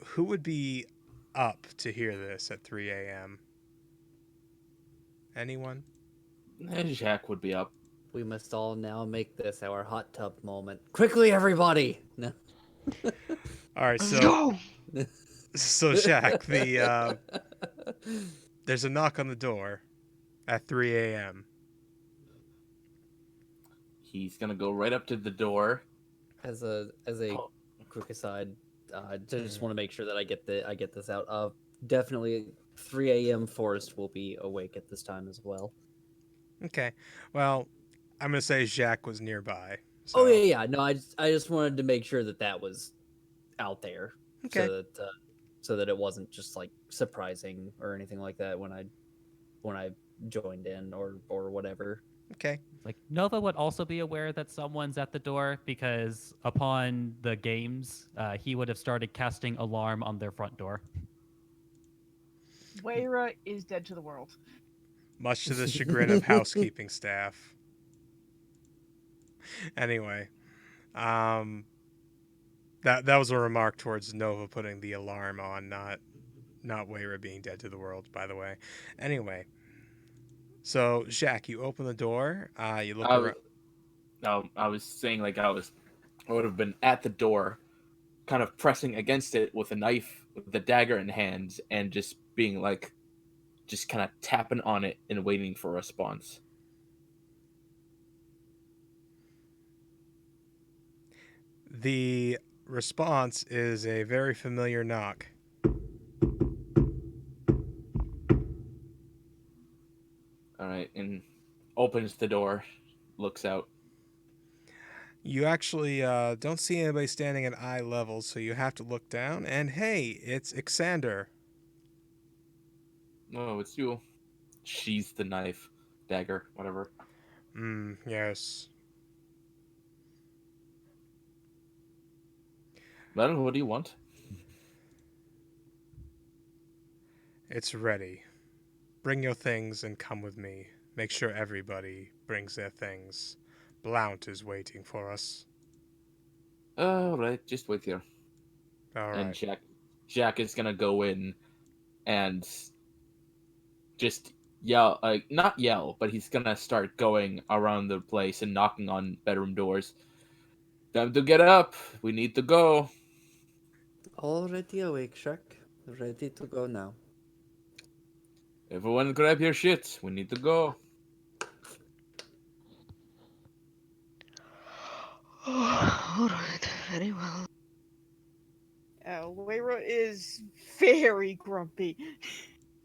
Who would be up to hear this at 3 a.m.? Anyone? Jack would be up. We must all now make this our hot tub moment. Quickly, everybody! No. All right, Let's go. so Shaq, there's a knock on the door at 3 a.m. He's gonna go right up to the door. As a quick aside, just want to make sure that I get this out. Definitely 3 a.m. Forrest will be awake at this time as well. Okay, well, I'm gonna say Jacques was nearby. So. Oh yeah. No, I just wanted to make sure that was out there, Okay. so that it wasn't just like surprising or anything like that when I joined in or whatever. Okay. Like Nova would also be aware that someone's at the door because upon the games, he would have started casting alarm on their front door. Waira is dead to the world. Much to the chagrin of housekeeping staff. Anyway, that was a remark towards Nova putting the alarm on, not Waira being dead to the world, by the way. Anyway, so Shaq, you open the door. You look around. I was saying like I would have been at the door, kind of pressing against it with a knife, with the dagger in hand, and just being like, just kind of tapping on it and waiting for a response. The response is a very familiar knock. All right, and opens the door, looks out. You actually don't see anybody standing at eye level, so you have to look down. And hey, it's Ixander. Oh, it's you. Sheaths the knife, dagger, whatever. Yes. Well, what do you want? It's ready. Bring your things and come with me. Make sure everybody brings their things. Blount is waiting for us. All right, just wait here. All And right. Jack is gonna go in and just yell, like not yell, but he's gonna start going around the place and knocking on bedroom doors. Time to get up. We need to go. Already awake, Shrek. Ready to go now. Everyone, grab your shit. We need to go. All right, very well. Waira is very grumpy. And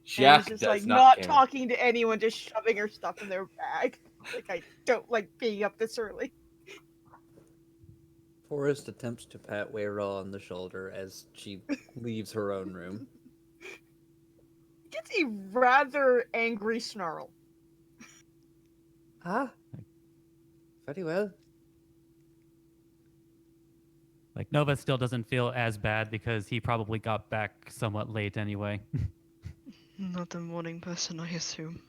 Jack he's just does like not not care. talking to anyone, just shoving her stuff in their bag. Like, I don't like being up this early. Forrest attempts to pat Waira on the shoulder as she leaves her own room. Gets a rather angry snarl. Ah, very well. Like Nova still doesn't feel as bad because he probably got back somewhat late anyway. Not a morning person, I assume.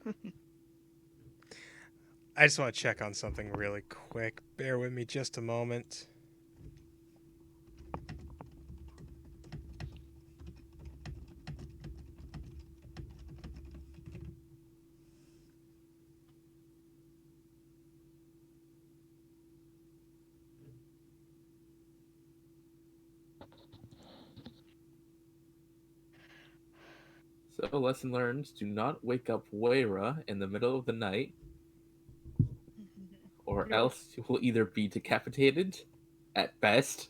I just want to check on something really quick. Bear with me just a moment. So, lesson learned: do not wake up Waira in the middle of the night, or else you will either be decapitated, at best,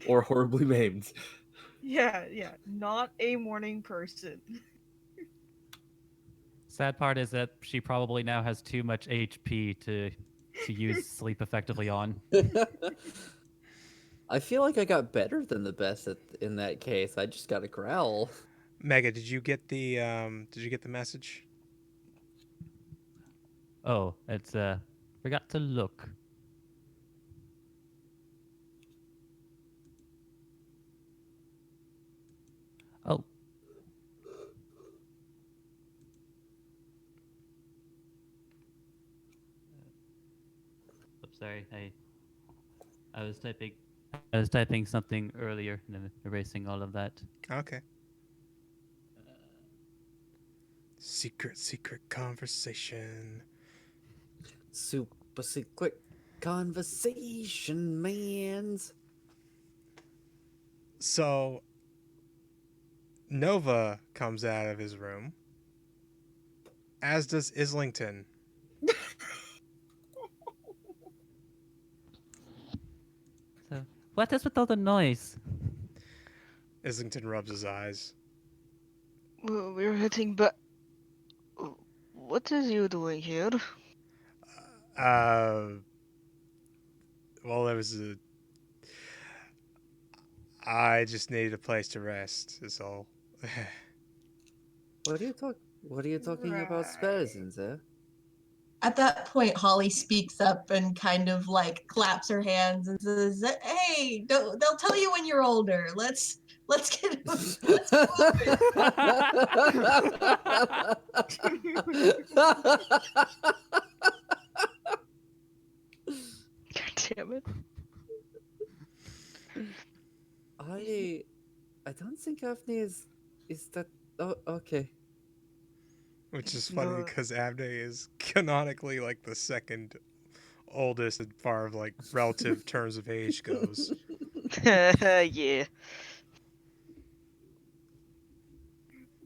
or horribly maimed. Yeah, not a morning person. Sad part is that she probably now has too much HP to use sleep effectively on. I feel like I got better than the best in that case. I just got a growl. Mega, did you get the message? Oh, it's forgot to look. Oh. Oops, sorry. I was typing something earlier and then erasing all of that. Okay. Secret conversation. Super secret conversation, mans. So Nova comes out of his room, as does Islington. So, what is with all the noise? Islington rubs his eyes. Well, we're heading back. What is you doing here? Well, I just needed a place to rest, is all. What are you talking about spells in there? At that point, Holly speaks up and kind of like claps her hands and says, "Hey, they'll tell you when you're older. Let's get let's God damn it. I don't think Avni is that. Oh, okay. Which is funny No. because Abne is canonically like the second oldest as far as like relative terms of age goes. Yeah.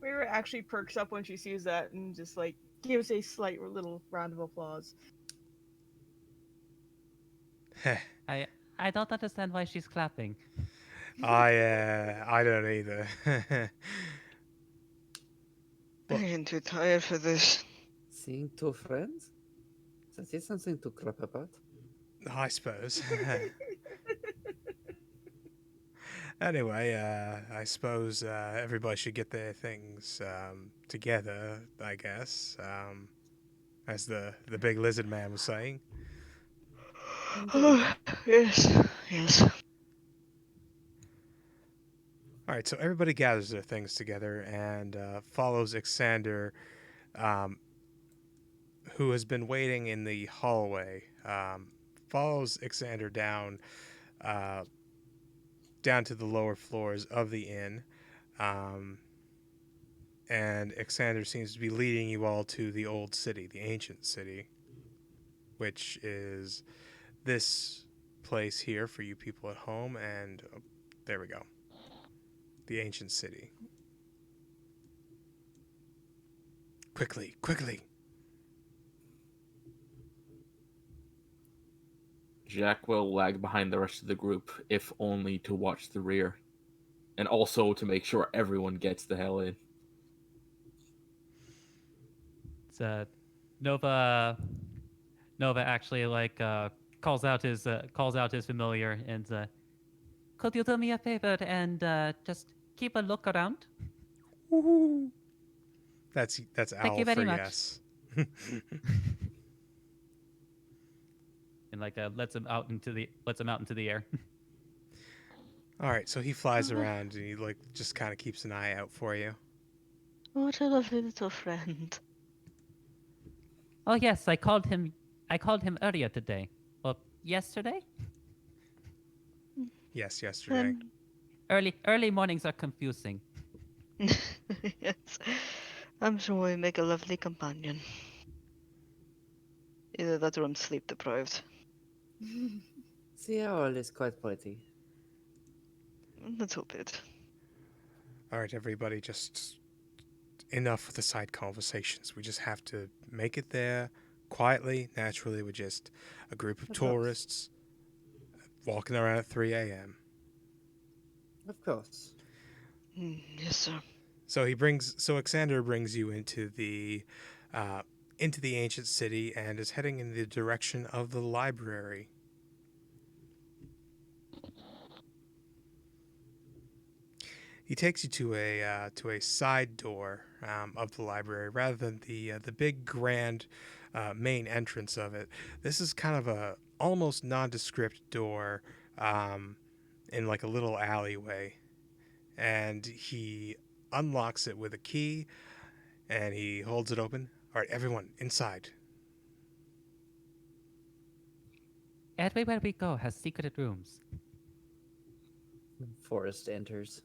Rara actually perks up when she sees that and just like gives a slight little round of applause. I I don't understand why she's clapping. I don't either. I'm getting too tired for this. Seeing two friends? That is something to clap about. I suppose. Anyway, I suppose everybody should get their things together, I guess, as the big lizard man was saying. Yes. Yes. All right, so everybody gathers their things together and follows Ixander, um, who has been waiting in the hallway. Follows Ixander uh, down to the lower floors of the inn. Um, and Ixander seems to be leading you all to the old city, the ancient city, which is this place here for you people at home. And there we go. The ancient city. Quickly, quickly. Jack will lag behind the rest of the group, if only to watch the rear. And also to make sure everyone gets the hell in. It's Nova. Nova actually like calls out his familiar and could you do me a favor and just keep a look around? Woohoo. That's Thank you owl very for much. yes. And like lets him out into the air. All right, so he flies around and he like just kind of keeps an eye out for you. What a lovely little friend. Oh yes, I called him earlier today. Well, yesterday? Yes, yesterday. Early mornings are confusing. Yes. I'm sure we make a lovely companion. Either that or I'm sleep deprived. The owl is quite pretty. A little bit. All right, everybody, just enough with the side conversations. We just have to make it there quietly, naturally. We're just a group of Of course. tourists walking around at 3 a.m. Of course. Yes, sir. So Ixander brings you into the ancient city and is heading in the direction of the library. He takes you to a side door of the library rather than the big grand main entrance of it. This is kind of a almost nondescript door in like a little alleyway, and he unlocks it with a key and he holds it open. All right, everyone inside. Everywhere we go has secret rooms. Forrest enters.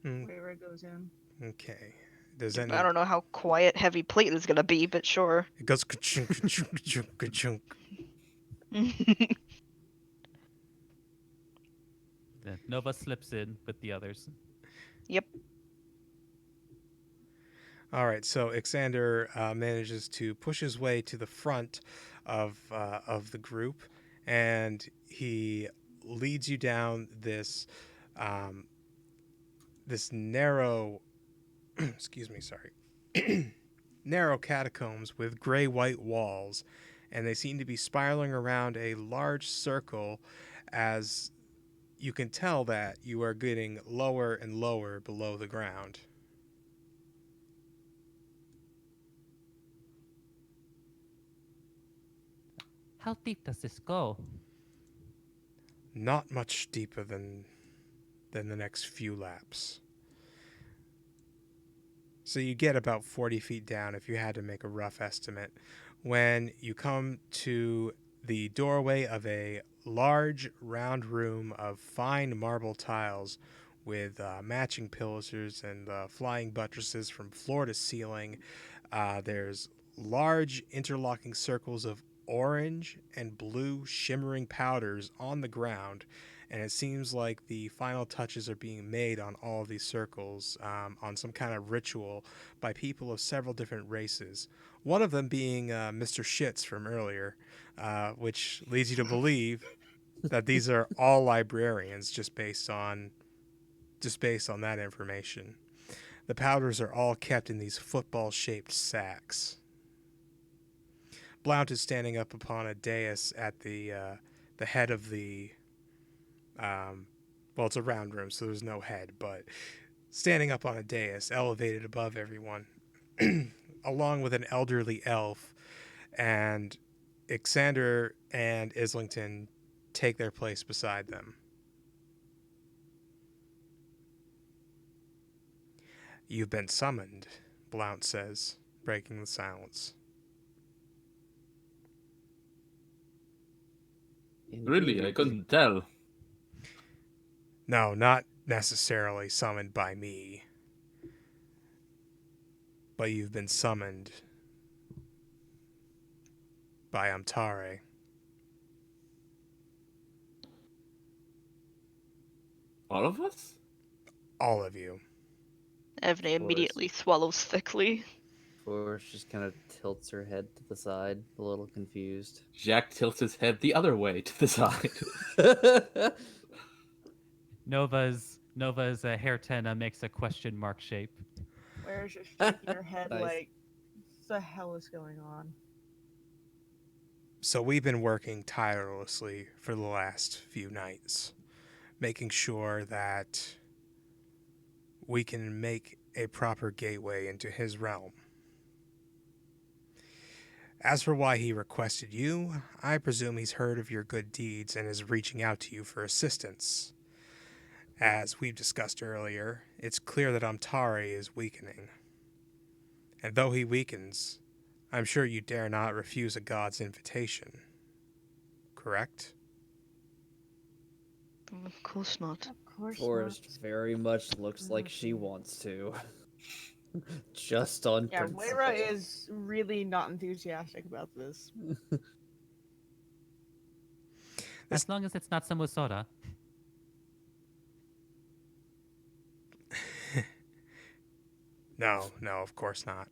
Rara goes in. Okay. Does I any? don't know how quiet Heavy Plate is gonna be, but sure. It goes ka-chunk, ka-chunk, ka-chunk, ka-chunk. Nova slips in with the others. Yep. All right, so Ixander manages to push his way to the front of the group, and he leads you down this this narrow, excuse me, sorry, narrow catacombs with gray white walls, and they seem to be spiraling around a large circle, as you can tell that you are getting lower and lower below the ground. How deep does this go? Not much deeper than than the next few laps. So you get about 40 feet down if you had to make a rough estimate when you come to the doorway of a large round room of fine marble tiles with matching pillars and flying buttresses from floor to ceiling. There's large interlocking circles of orange and blue shimmering powders on the ground, and it seems like the final touches are being made on all of these circles on some kind of ritual by people of several different races. One of them being Mr. Shits from earlier, which leads you to believe that these are all librarians just based on that information. The powders are all kept in these football-shaped sacks. Blount is standing up upon a dais at the head of the well, it's a round room, so there's no head, but standing up on a dais, elevated above everyone, along with an elderly elf, and Ixander and Islington take their place beside them. You've been summoned, Blount says, breaking the silence. Really, I Indeed. couldn't tell. No, not necessarily summoned by me, but you've been summoned by Amtare. All of us? All of you. Evne immediately swallows thickly. Forrest just kind of tilts her head to the side, a little confused. Jack tilts his head the other way to the side. Nova's hair tenna makes a question mark shape. Where's just shaking her head Nice. like, what the hell is going on? So we've been working tirelessly for the last few nights, making sure that we can make a proper gateway into his realm. As for why he requested you, I presume he's heard of your good deeds and is reaching out to you for assistance. As we've discussed earlier, it's clear that Amtare is weakening. And though he weakens, I'm sure you dare not refuse a god's invitation. Correct? Of course not. Of course Forrest very much looks like she wants to. Just on Yeah, principle. Moira is really not enthusiastic about this. As long as it's not samosora. No, of course not.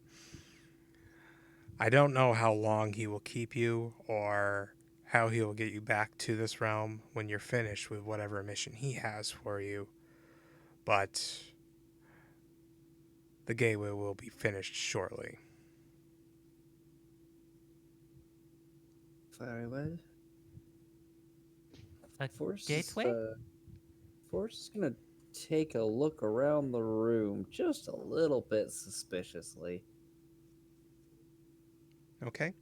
I don't know how long he will keep you or how he will get you back to this realm when you're finished with whatever mission he has for you, but the gateway will be finished shortly. Very well. A Forrest gateway? Forrest is gonna take a look around the room just a little bit suspiciously. Okay.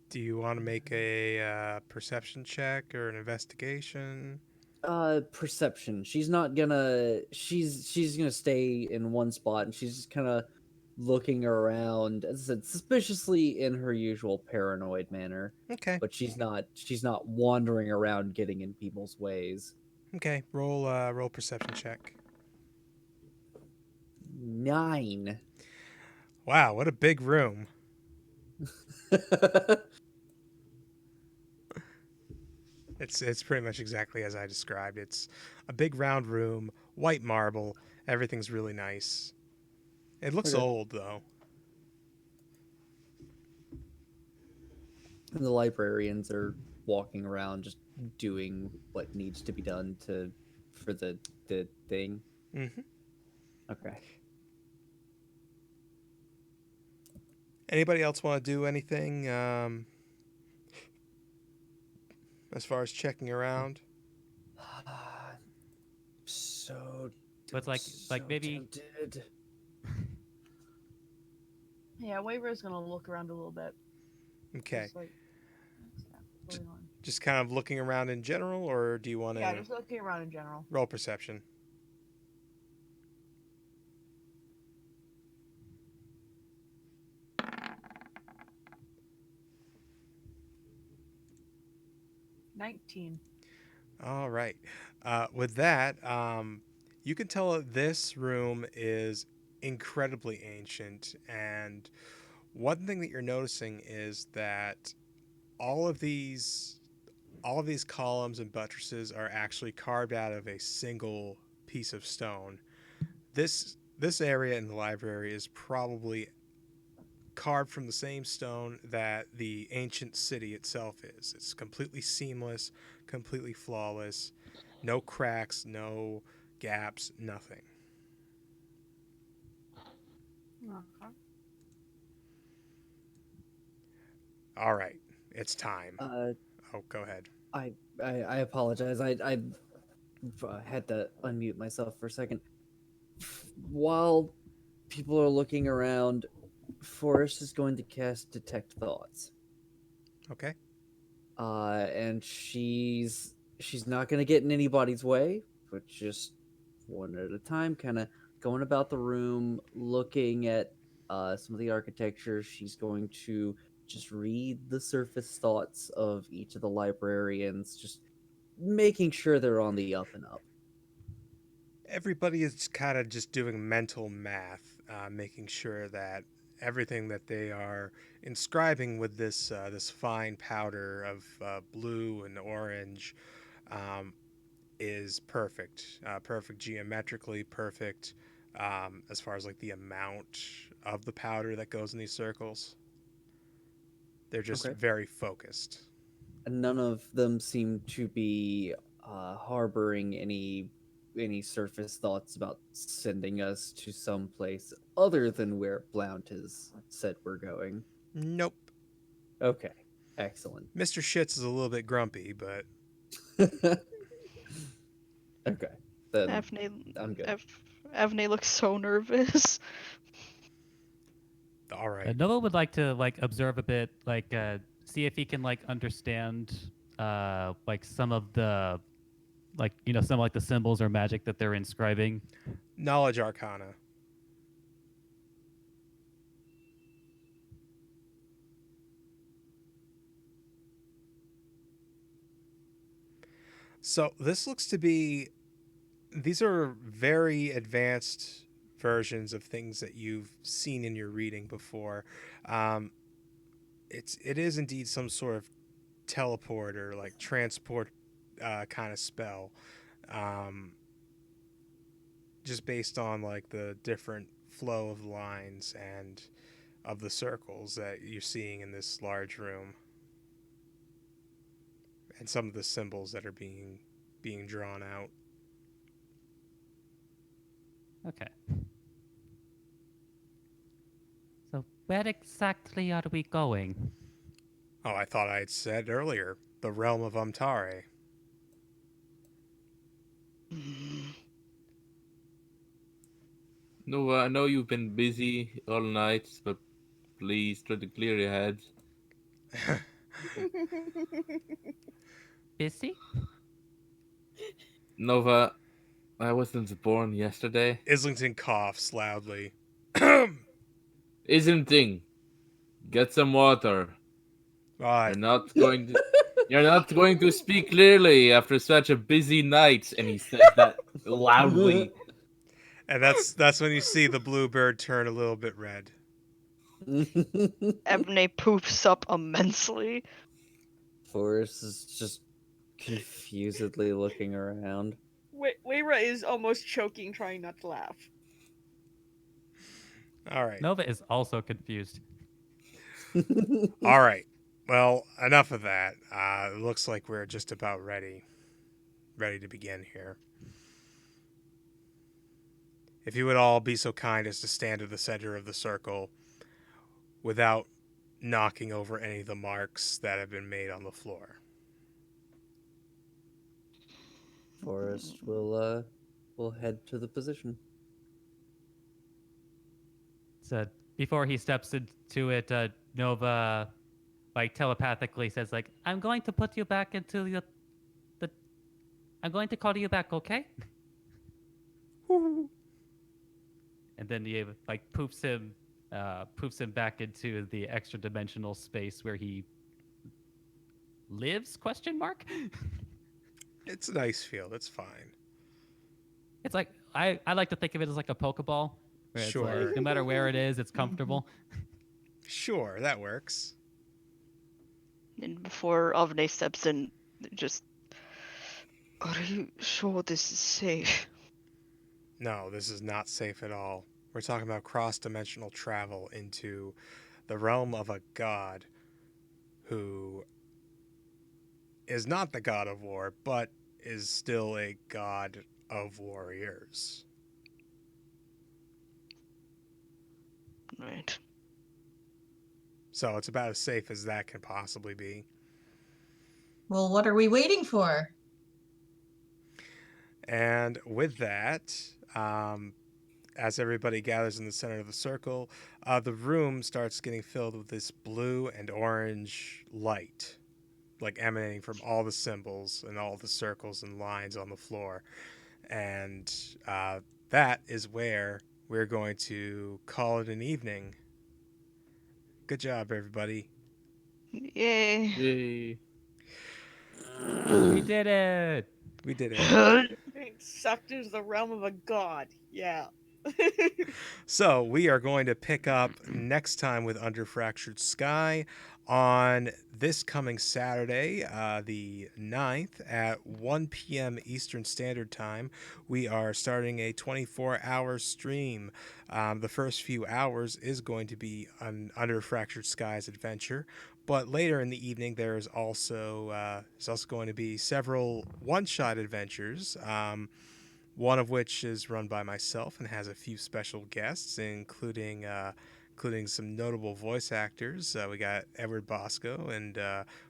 Do you want to make a perception check or an investigation? Perception. She's not gonna. She's gonna stay in one spot, and she's just kind of looking around, as I said, suspiciously in her usual paranoid manner. Okay. But she's not wandering around getting in people's ways. Okay. Roll perception check. 9. Wow, what a big room. It's pretty much exactly as I described. It's a big round room, white marble. Everything's really nice. It looks Okay. old though. And the librarians are walking around, just doing what needs to be done for the thing. Mm-hmm. Okay. Anybody else want to do anything as far as checking around? So. But like maybe tempted. Yeah, Waver's gonna look around a little bit. Okay. Just like, what's going on? Just kind of looking around in general, or do you want to Yeah, just looking around in general. roll perception? 19. All right. With that, you can tell that this room is incredibly ancient, and one thing that you're noticing is that all of these all of these columns and buttresses are actually carved out of a single piece of stone. This area in the library is probably carved from the same stone that the ancient city itself is. It's completely seamless, completely flawless, no cracks, no gaps, nothing. Uh-huh. All right, it's time. Uh, Oh, go ahead. I apologize. I had to unmute myself for a second. While people are looking around, Forrest is going to cast Detect Thoughts. Okay. And she's not going to get in anybody's way, but just one at a time, kind of going about the room, looking at some of the architecture. She's going to just read the surface thoughts of each of the librarians, just making sure they're on the up and up. Everybody is kind of just doing mental math, making sure that everything that they are inscribing with this fine powder of blue and orange um, is perfect, perfect geometrically, perfect as far as like the amount of the powder that goes in these circles. They're just Okay. very focused. And none of them seem to be harboring any surface thoughts about sending us to some place other than where Blount has said we're going. Nope. Okay, excellent. Mr. Shits is a little bit grumpy, but Okay, then Avne, I'm good. Avne looks so nervous. all right. Nova would like to observe a bit, see if he can understand like some of the some the symbols or magic that they're inscribing. Knowledge Arcana. So this looks to be, these are very advanced versions of things that you've seen in your reading before. Um, it is indeed some sort of teleport or like transport kind of spell, um, just based on like the different flow of lines and of the circles that you're seeing in this large room, and some of the symbols that are being drawn out. Okay. So where exactly are we going? Oh, I thought I had said earlier, the realm of Umtare. No, I know you've been busy all night, but please try to clear your head. Busy? Nova, I wasn't born yesterday. Islington coughs loudly. Isn't thing. Get some water. Uh, You're not going to. You're not going to speak clearly after such a busy night. And he says that loudly. and that's when you see the bluebird turn a little bit red. Avne poofs up immensely. Forrest is just confusedly looking around. Weira is almost choking, trying not to laugh. All right. Nova is also confused. All right. Well, enough of that. It looks like we're just about ready to begin here. If you would all be so kind as to stand at the center of the circle without knocking over any of the marks that have been made on the floor. Forrest will head to the position. So before he steps into it, Nova telepathically says I'm going to put you back into the I'm going to call you back, okay? And then he poofs him back into the extra dimensional space where he lives? Question mark. It's an ice field. It's fine. It's like I like to think of it as like a Pokeball, where it's Sure. like no matter where it is, it's comfortable. Sure, that works. And before Avne steps in, just, are you sure this is safe? No, this is not safe at all. We're talking about cross-dimensional travel into the realm of a god who is not the god of war, but is still a god of warriors. Right. So it's about as safe as that can possibly be. Well, what are we waiting for? And with that, as everybody gathers in the center of the circle, the room starts getting filled with this blue and orange light, like emanating from all the symbols and all the circles and lines on the floor. And that is where we're going to call it an evening. Good job, everybody. Yay. Yay. We did it. We did it. Being sucked into the realm of a god. Yeah. So we are going to pick up next time with Under Fractured Sky on this coming Saturday, the 9th at 1 p.m. Eastern Standard Time. We are starting a 24-hour stream. The first few hours is going to be an Under Fractured Skies adventure. But later in the evening, there's also going to be several one-shot adventures. One of which is run by myself and has a few special guests, including some notable voice actors. We got Edward Bosco and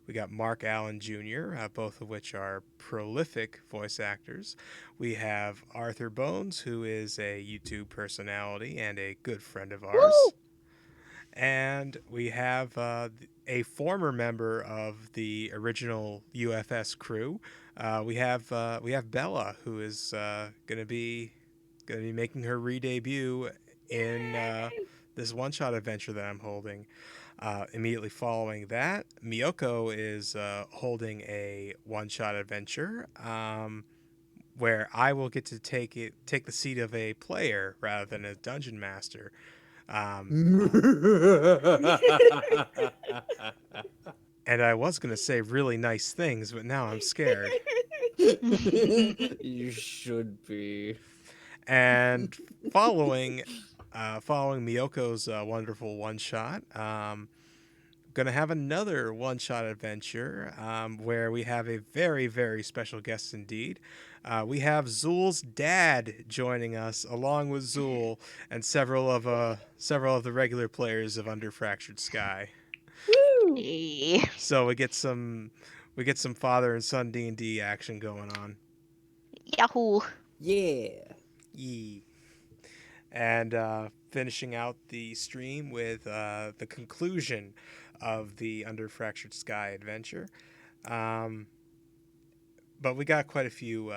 we got Mark Allen Jr., both of which are prolific voice actors. We have Arthur Bones, who is a YouTube personality and a good friend of ours. Woo! And we have a former member of the original UFS crew. We have Bella, who is gonna be making her re-debut in this one-shot adventure that I'm holding. Immediately following that, Miyoko is holding a one-shot adventure where I will get to take the seat of a player rather than a dungeon master. And I was going to say really nice things, but now I'm scared. You should be. And following Miyoko's wonderful one shot, gonna have another one shot adventure where we have a very, very special guest indeed. We have Zool's dad joining us, along with Zool and several of the regular players of Under Fractured Sky. Woo! Yay. So we get some father and son D&D action going on. Yahoo. Yeah. Yee. And finishing out the stream with the conclusion of the Under Fractured Sky adventure. But we got quite a few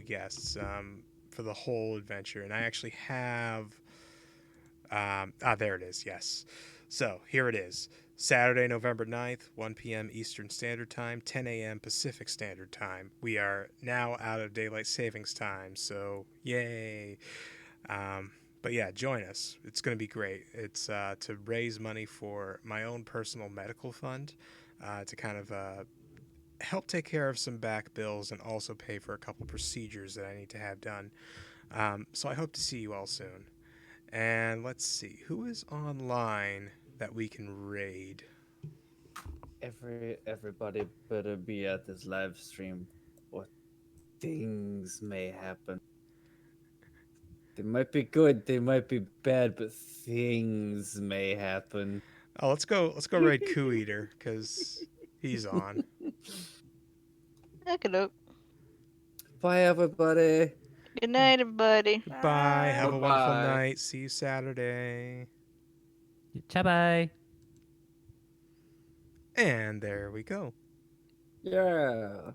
guests for the whole adventure, and I actually have. There it is. Yes. So here it is. Saturday, November 9th, 1 p.m. Eastern Standard Time, 10 a.m. Pacific Standard Time. We are now out of daylight savings time, so yay. But yeah, join us. It's going to be great. It's to raise money for my own personal medical fund to kind of help take care of some back bills and also pay for a couple procedures that I need to have done. So I hope to see you all soon. And let's see, who is online that we can raid? Everybody better be at this live stream, or things may happen. They might be good, they might be bad, but things may happen. Oh, let's go raid Coup Eater because he's on. Okey-doke. Bye, everybody. Good night, everybody. Bye. Have a wonderful Bye-bye. night. See you Saturday. Bye. And there we go. Yeah.